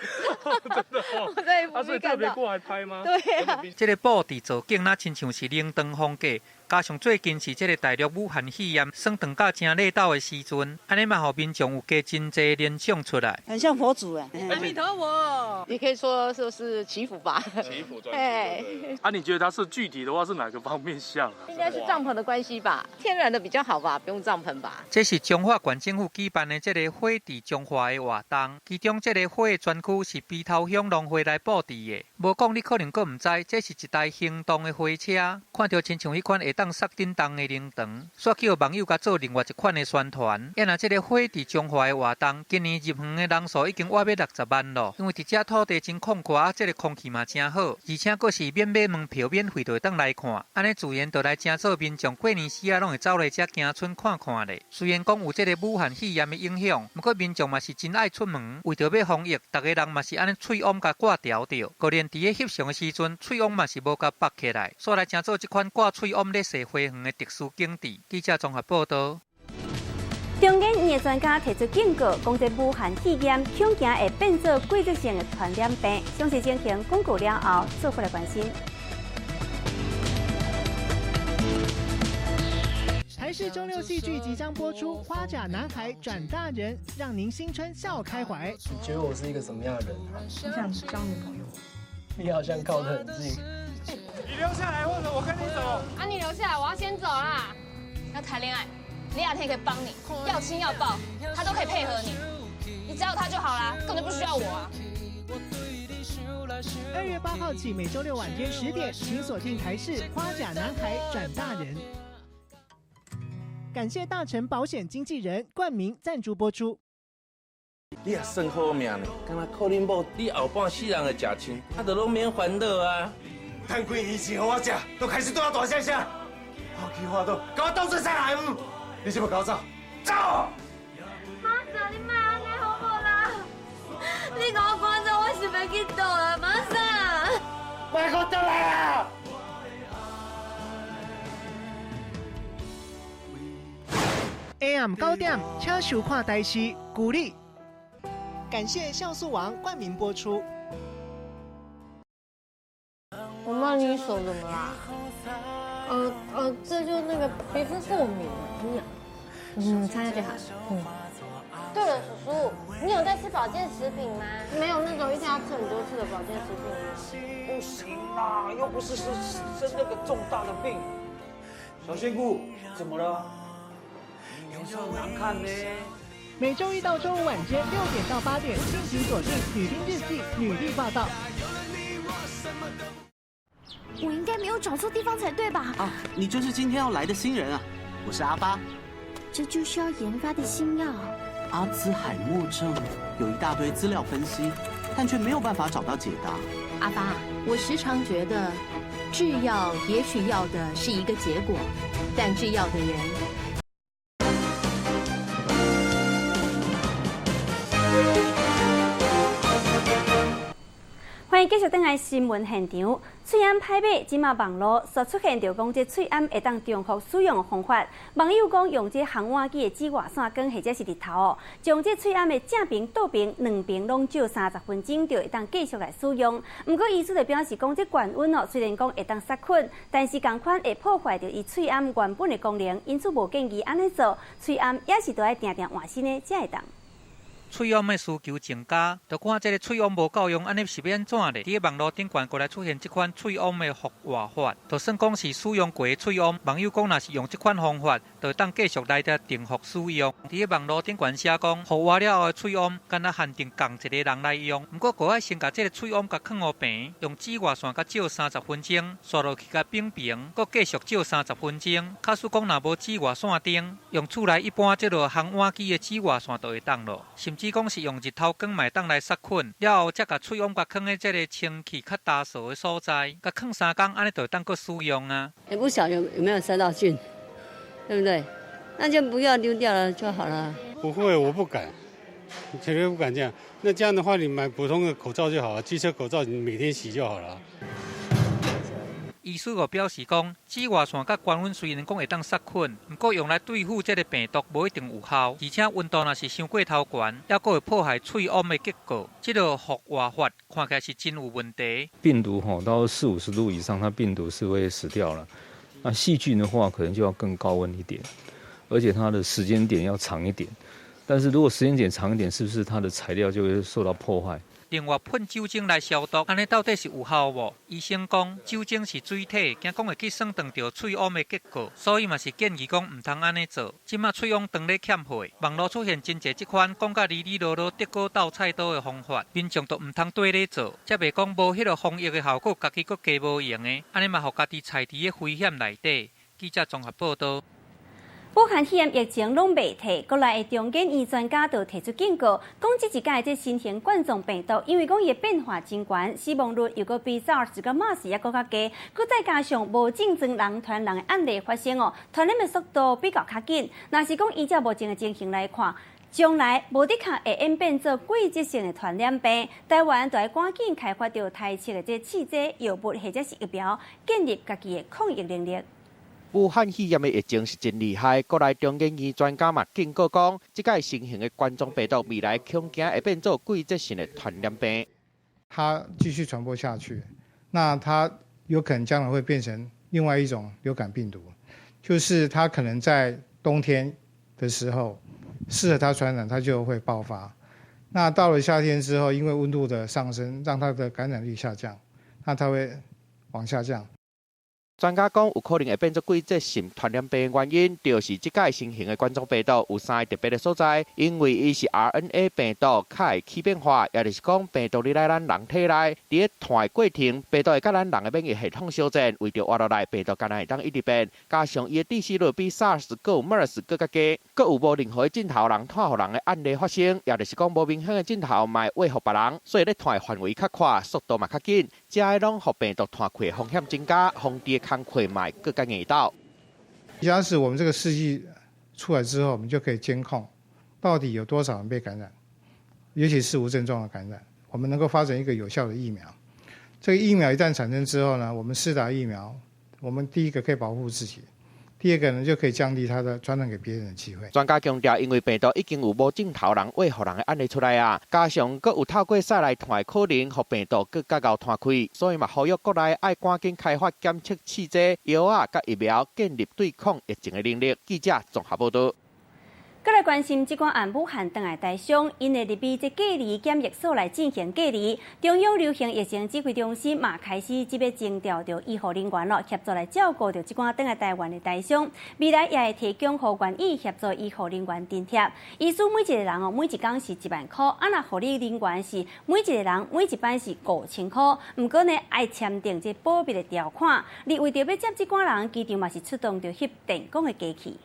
的哦。我在FB所以特别过来拍吗？对啊。这个布置造景哪亲像是冷冻风格。 加上最近是这个大陆武汉肺炎升腾到正热闹的时阵，安尼嘛，互民众有加真侪联想出来，很像佛祖哎，阿弥陀佛，你可以说是祈福吧，祈福专辑。啊，你觉得它是具体的话是哪个方面像啊？应该是帐篷的关系吧，天然的比较好吧，不用帐篷吧。这是中华县政府举办的这个花地中华的活动，其中这个花的专区是北投向龙花来布置的。无讲你可能佫唔知，这是一台行动的花车，看到亲像迄款会当塞叮当的铃铛，煞叫网友甲做另外一款的宣传。因为这个花地中华的活动，今年入园的人数已经挖要60万咯。因为伫遮土地真空旷，这个空气嘛真好，而且佫是免买门票，免费就会当来看。安尼自然就来真做民众过年时啊，拢会走来遮行村看看咧。虽然讲有这个武汉肺炎的影响，不过民众嘛是真爱出门，为着要防疫，大家人嘛是安尼喙罨甲挂条着，就连伫个翕相的时阵，喙罨嘛是无甲绑起来，所以来真做这款挂喙罨咧踅花园的特殊景致。记者综合报道。中研院的专家提出警告，讲这武汉肺炎恐惊会变作季节性的传染病。详细情形公告了后，做回来关心。台视周六戏剧即将播出，《花甲男孩转大人》，让您新春笑开怀。你觉得我是一个什么样的人？我想交女朋友。你好像靠得很近。你留下来，或者我跟你走。啊，你留下来，我要先走啦。要谈恋爱，李亚天可以帮你，要亲要抱，他都可以配合你。你只要他就好啦，根本就不需要我啊。2月8号起，每周六晚间10点，请锁定台视《花甲男孩转大人》。感谢大成保险经纪人冠名赞助播出。你也算好命呢，敢若靠恁某，你后半世人的食亲，啊，就拢免烦恼啊。趁几年前互我食，都开始对我大声声，好奇话都，甲我斗做啥来唔？你是要搞走？走！妈生，你莫安尼好无啦？你甲我赶走，我是要去倒啊，妈生！莫给我倒来啊！AM 9点，请收看台视鼓励。感谢酵素王冠名播出。我妈，你手怎么啦？这就那个皮肤过敏了，擦下去好了。对了，叔叔，你有在吃保健食品吗？没有那种一天要吃很多次的保健食品吗？不行啦，又不是生那个重大的病。小仙姑，怎么了？脸色难看呢。每周一到周五晚间6点到8点，敬请锁定《女兵日记》女力报道。我应该没有找错地方才对吧？啊，你就是今天要来的新人啊！我是阿发。这就是要研发的新药。阿兹海默症有一大堆资料分析，但却没有办法找到解答。阿发，我时常觉得，制药也许要的是一个结果，但制药的人。欢迎继续登来新闻现场。喙罨歹买，即马网络所出现着讲这喙罨会当重复使用的方法。网友讲用这烘碗机的紫外线光或者是日头哦，将这喙罨的正边、倒边两边拢照30分钟，就会当继续来使用。不过医师就表示讲，这高温哦，虽然讲会当杀菌，但是同款会破坏着伊喙罨原本的功能，因此无建议安尼做。喙罨也是都要定定换新的才会当。喙嗡的需求增加，就看这个喙嗡无够用，安尼是要安怎咧？伫个网络顶悬过来出现这款喙嗡的复活法，就算讲是使用过的喙嗡，网友讲若是用这款方法，就当继续来这重复使用。伫个网络顶悬写讲，复活了后的喙嗡，敢若限定共一个人来用，不过佫爱先把这个喙嗡甲放互平，用紫外线甲照30分钟，刷落去甲冰平，佫继续照30分钟。假使讲若无紫外线灯，用厝内一般这落烘碗机的紫外线就会当咯，甚至讲是用日头光嘛当来杀菌，了后再甲喙嗡甲放在这个清气较干燥的所在，甲放3天，安尼就会当佫使用啊。也不晓得有没有塞到菌，对不对？那就不要丢掉了就好了。不会，我不敢，绝对不敢这样。那这样的话，你买普通的口罩就好了，机车口罩你每天洗就好了。医师又表示讲，紫外线甲高温虽然讲会当杀菌，不过用来对付这个病毒无一定有效，而且温度若是伤过头悬，还佫会破坏喙嗡的结果。这个复活法看起来是真有问题。病毒到40-50度以上，它病毒是会死掉了。那细菌的话，可能就要更高温一点，而且它的时间点要长一点。但是如果时间点长一点，是不是它的材料就会受到破坏？另外喷酒精来消毒，安尼到底是有效无？医生讲酒精是水体，惊讲会去算断掉喙嗡的结果，所以嘛是建议讲唔通安尼做。即马喙嗡当咧欠货，网络出现真侪即款讲甲哩哩啰啰得果倒菜刀的方法，民众都唔通对咧做，才袂讲无迄个防疫的效果，家己佫加无用的，安尼嘛互家己踩伫个危险内底。记者综合报道。武汉肺炎疫情拢未退，国内的中检医专家就提出警告，讲这一届这新型冠状病毒，因为讲伊的变化真悬，死亡率又搁比SARS 个 MERS 也搁较低，佮再加上无症状人传人的案例发生哦，传染的速度比较较紧。若是讲依照目前的情形来看，将来无的确会演变做季节性的传染病。台湾就要赶紧开发到台式的这试剂药物或者是疫苗，建立家己的抗疫能力。武汉肺炎的疫情是真厉害，国内中研院专家嘛警告讲，这届新型的冠状病毒未来恐惊会变做季节性的传染病。它继续传播下去，那它有可能将来会变成另外一种流感病毒，就是它可能在冬天的时候适合它传染，它就会爆发。那到了夏天之后，因为温度的上升，让它的感染率下降，那它会往下降。专家讲，有可能会变作季节性传染病的原因，就是这届新型的冠状病毒有3个特别的所在，因为伊是 RNA 病毒，较会起变化，也就是讲病毒入来咱人体内，伫咧传的过程，病毒会甲咱人的免疫系统相战，为着活落来，病毒敢若会当一直变，加上伊的致死率比 SARS 佮有 MERS 佮较低，佮有无任何的镜头人传互人的案例发生，也就是讲无明显的镜头嘛会喂互别人，所以咧传的范围较宽，速度嘛较紧，这个拢互病毒传开风险增加，防治工课买更加严到。假使我们这个试剂出来之后，我们就可以监控到底有多少人被感染，尤其是无症状的感染，我们能够发展一个有效的疫苗。这个疫苗一旦产生之后呢，我们施打疫苗，我们第一个可以保护自己。第二个呢，就可以降低它的传染给别人的机会。专家强调，因为病毒已经有无镜头人喂互人的案例出来啊，加上佫有透过屎来传的可能，互病毒佫较高传开，所以嘛呼吁国内爱赶紧开发检测试剂、药啊、甲疫苗，建立对抗疫情的能力。记者综合报道。再来关心这款按武汉回来台商，因会入去这隔离检疫所来进行隔离。中央流行疫情指挥中心嘛开始即要征调着医护人员咯，协助来照顾着这款回来台湾的台商。未来也会提供予愿意协助医护人员津贴。医师每一个人每一工是1万块，若护理人员是每一个人每一班是5000块。不过呢，爱签订这保密的条款。而为着要接这款人，机场嘛是出动着翕电工的机器。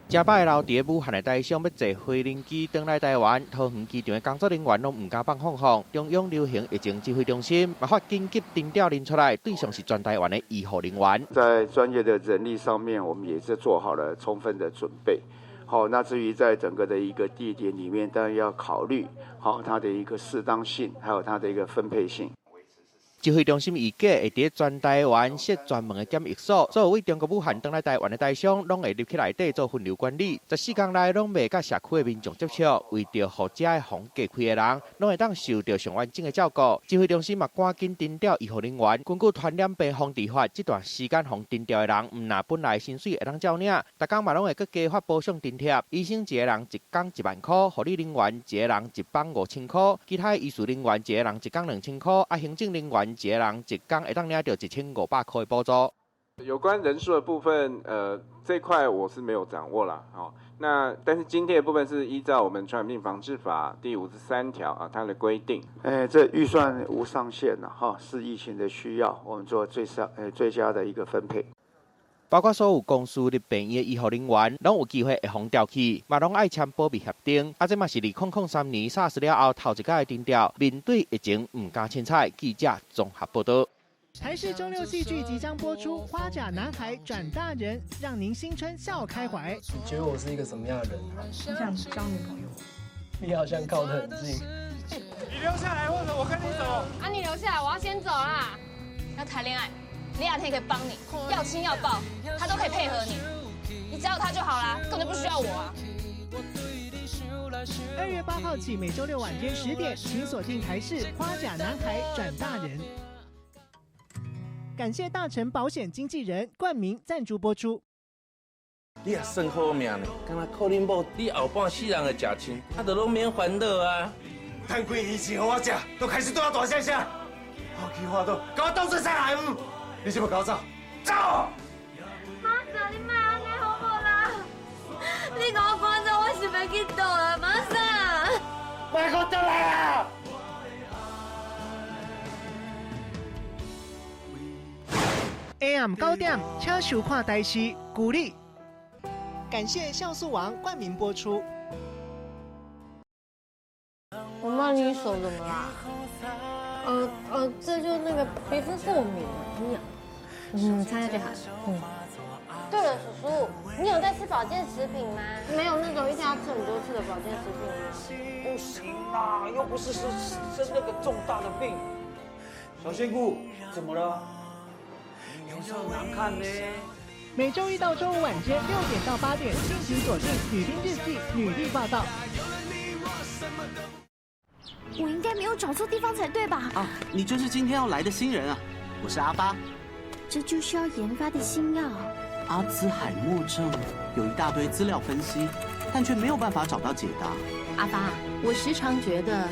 正摆留伫武汉的台商要坐飞轮机返来台湾，桃园机场的工作人员拢唔敢放放风。中央流行疫情指挥中心嘛发紧急征调人出来，对象是全台湾的医护人员。在专业的人力上面，我们也是做好了充分的准备。好，那至于在整个的一个地点里面，当然要考虑好它的一个适当性，还有它的一个分配性。指挥中心预计会伫全台湾设专门的检疫所，所有为中国武汉登来台湾的台商，拢会入去内底做分流管理。14天内拢未甲社区的民众接触，为着护者的防隔开的人，拢会当受到上完整的照顾。指挥中心嘛赶紧征调医护人员，根据传染病防治法，这段时间防征调的人，唔拿本来薪水会当照领，逐工嘛拢会佮加发保障津贴。医生一个人一工1万块，护理人员一个人1帮5000块，其他医术人员一个人一工2000块，啊，行政人员一个人一工会当领到1500块的补助。有关人数的部分，这块我是没有掌握啦，但是津贴的部分是依照我们传染病防治法第53条啊，它的规定。这预算无上限啦，是疫情的需要，我们做最佳的一个分配。包括所有公司入病院的医护人员，拢有机会会防调去，嘛拢爱签保密协定。啊，这嘛是2003年SARS了后头一届的征调，面对疫情唔敢凊彩。记者综合报道。台视周六戏剧即将播出《花甲男孩转大人》，让您新春笑开怀。你觉得我是一个什么样的人？我想交女朋友。你好像靠得很近。你留下来，或者我跟你走。啊，你留下来，我要先走啦。要谈恋爱，李雅天可以帮你，要亲要抱，他都可以配合你。你只要他就好啦，根本就不需要我啊。2月8号起，每周六晚间10点，请锁定台视《花甲男孩转大人》。感谢大成保险经纪人冠名赞助播出。你也算好命呢，敢若靠恁某，你后半世人的食亲，啊，就拢免烦恼啊。贪几年钱给我食，都开始对我大声声，好奇话都，给我倒水上来你是要搞走？走！妈生，你莫安尼好无啦？你给我赶走，我是要去倒啊，妈生！别给我倒来啊！AM 9点，请收看台视鼓励。感谢酵素王冠名播出。我妈，你手怎么啦？这就那个皮肤过敏了，很痒。擦下就好了。对了，叔叔，你有在吃保健食品吗？没有那种一天要吃很多次的保健食品吗？不行啦，又不是生那个重大的病。小仙姑，怎么了？脸色难看呢。每周一到周五晚间6点到8点，敬请锁定《女兵日记》女力报道。我应该没有找错地方才对吧？啊，你就是今天要来的新人啊！我是阿巴。这就需要研发的新药。阿兹海默症有一大堆资料分析，但却没有办法找到解答。阿巴，我时常觉得，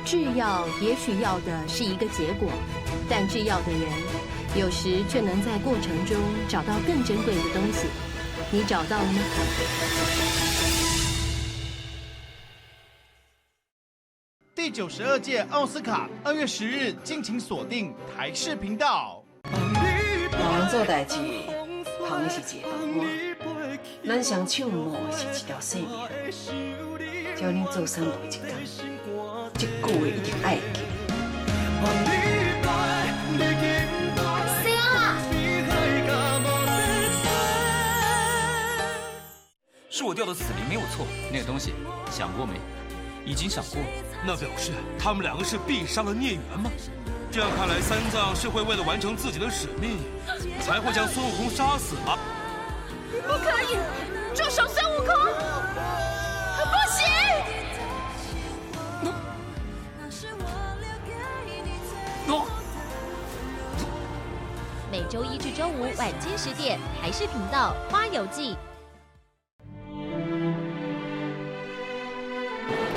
制药也许要的是一个结果，但制药的人有时却能在过程中找到更珍贵的东西。你找到了吗？第92届奥斯卡2月10日，敬请锁定台视频道。老人做代志，旁是一个动物，咱相唱舞是一条生命。叫恁做3步1天，这句话一定爱记。谁啊？是我掉的死灵没有错，那个东西想过没？已经想过，那表示他们2个是必杀的孽缘吗？这样看来，三藏是会为了完成自己的使命，才会将孙悟空杀死吗？不可以，住手，孙悟空！不行！每周一至周五晚间10点，台视频道《花游记》。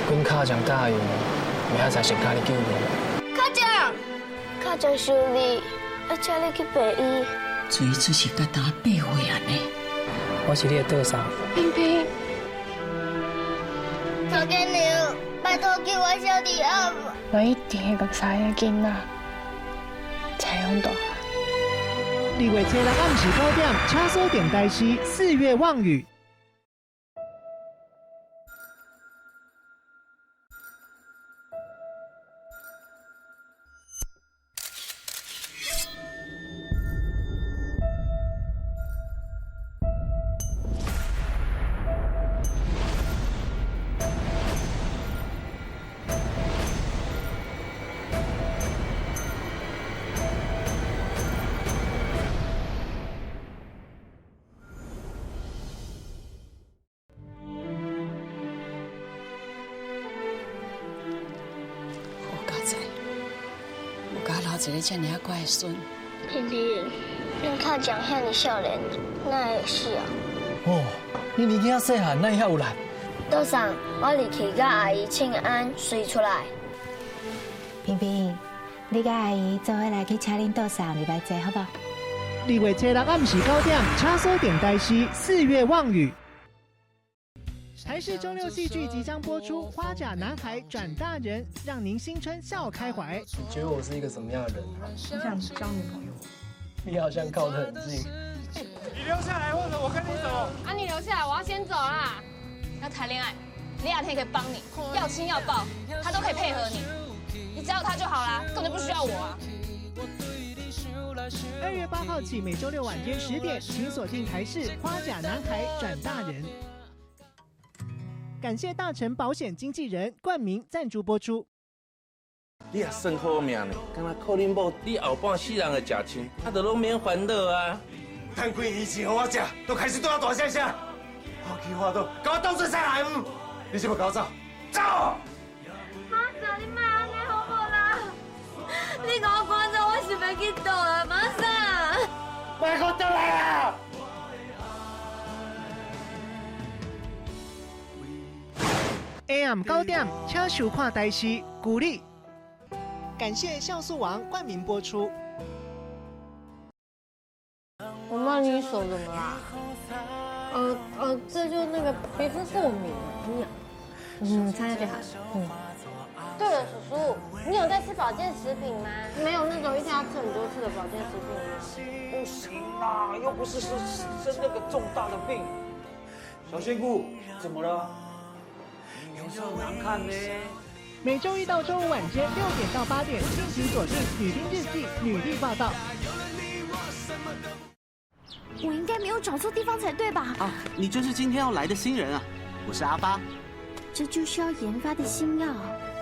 阮卡匠答应，明仔载先教你救我。卡匠，卡匠想你，要请你去陪伊。最初是甲打8岁安尼。我是你的倒嫂。萍萍，陶建宁，拜托救我小弟阿母。我一定会把3个囡仔采养大。2月7日暗时9点，请锁定台视4月望雨。个这么乖的孙。平平，恁较讲遐尼少年，哪会是啊？哦，你年纪遐细汉，哪会遐有力？桌上，我入去甲阿姨请安，随出来。平平，你甲阿姨做伙来去请恁桌上礼拜坐，好不好2月7日暗时9点，插索点台西4月望雨。台视周6戏剧即将播出，《花甲男孩转大人》，让您新春笑开怀。你觉得我是一个什么样的人啊？想交女朋友。你好像靠得很近。你留下来，或者我跟你走。啊，你留下来，我要先走啦。要谈恋爱，李亚天可以帮你，要亲要抱，他都可以配合你。你只要他就好啦，根本就不需要我啊。2月8号起，每周6晚间10点，请锁定台视《花甲男孩转大人》。感谢大成保险经纪人冠名赞助播出。你也算好命呢，敢若靠恁某，你后半世人的食亲，就拢免烦恼啊。摊几年钱给我食，都开始对我大声声，我去花都，给我倒转来你是要搞走？走！妈生，你莫安尼好无啦？你给我赶走，我是要去倒啊，妈生！别给我倒来啊！AM 9点，请收看台视鼓励。感谢酵素王冠名播出。我妈，你手怎么啦？这就那个皮肤过敏了，擦下就好了。对了，叔叔，你有在吃保健食品吗？没有那种一天要吃很多次的保健食品吗？不行啦，又不是生那个重大的病。小仙姑，怎么了？脸色很难看呢。每周1到周5晚间6点到8点，敬请锁定《女兵日记》女力报道。我应该没有找错地方才对吧？啊，你就是今天要来的新人啊！我是阿发。这就是要研发的新药。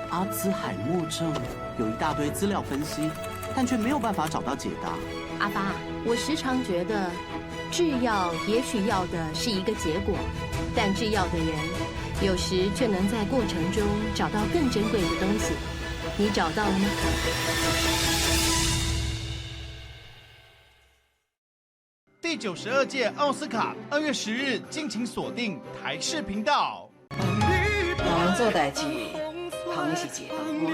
阿兹海默症有一大堆资料分析，但却没有办法找到解答。阿发，我时常觉得，制药也许要的是一个结果，但制药的人有时却能在过程中找到更珍贵的东西。你找到了吗？第92届奥斯卡2月10日，敬请锁定台视频道。人做代志，旁是一个帮我，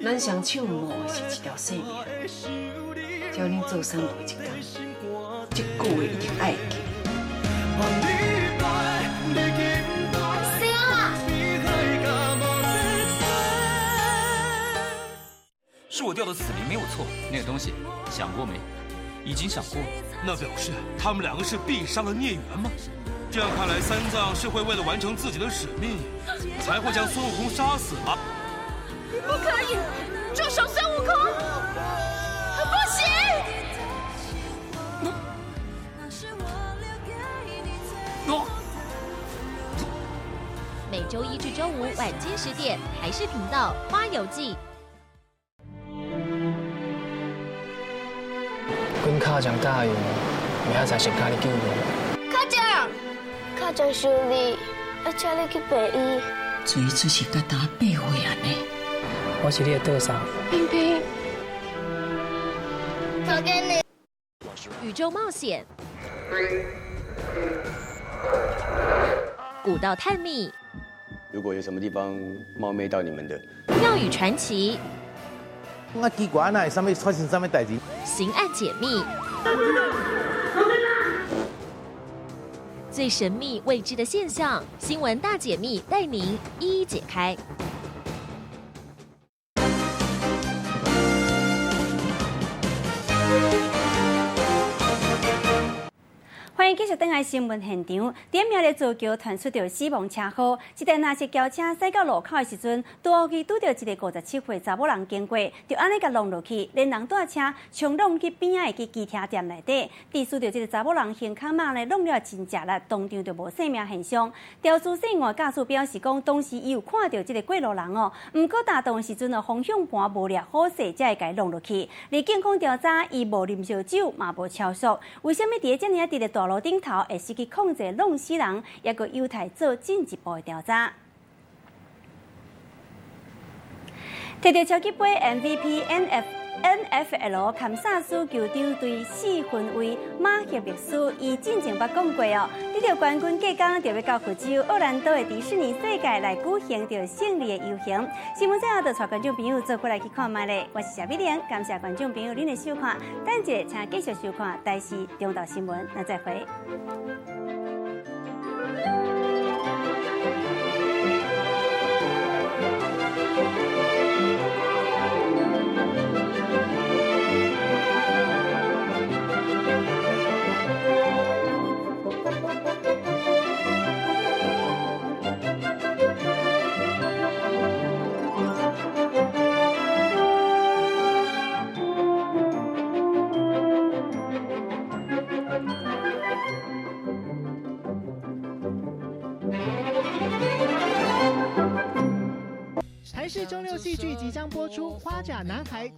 咱相唱无是一条性命。只要恁做3步1天，这句话一定爱记。是我掉的死灵没有错，那个东西想过没？已经想过。那表示他们2个是必杀的孽缘吗？这样看来，三藏是会为了完成自己的使命，才会将孙悟空杀死吗？不可以，住手，孙悟空！不行！每周1至周5晚间10点，台视频道《花游记》。阮卡将答应，明仔载先教你救我。卡将修理，要请你去陪医。所以只是甲打8岁安尼。我是你的桌上。平平，交给你。宇宙冒险，古道探秘，如果有什么地方冒昧到你们的，妙语传奇，我奇怪哪会啥物发生啥物代志？刑案解密，最神秘未知的现象，新闻大解密带您一一解开。欢迎继续登来新闻现场。点名的自桥传出着死亡车祸，一台垃圾轿车驶到路口的时阵，多去拄到一个57岁查某人经过，就安尼甲弄落去，连人带车冲撞去边仔的机车店内底。地输着这个查某人胸腔嘛呢弄了真正力，当场就无生命现象。肇事室外驾驶表示讲，当时伊有看到这个过路人哦，毋过打动的时阵哦，方向盘无抓好势，才会甲伊弄落去。而警方调查，伊无啉烧酒，嘛无超速，为什么伫遮尔伫个大路顶头会失去控制弄死人，也阁犹太做进一步的调查。摕到超级杯 MVP NFL 堪萨斯球场队4分卫马歇密斯，伊进前捌讲过哦，得到冠军隔天就要到非洲奥兰多的迪士尼世界来举行着胜利的游行。新闻最后就带观众朋友做过来去看卖咧。我是谢美玲，感谢观众朋友您的收看，等一下请继续收看台视中道新闻，那再会。台视周六戏剧即将播出《花甲男孩》。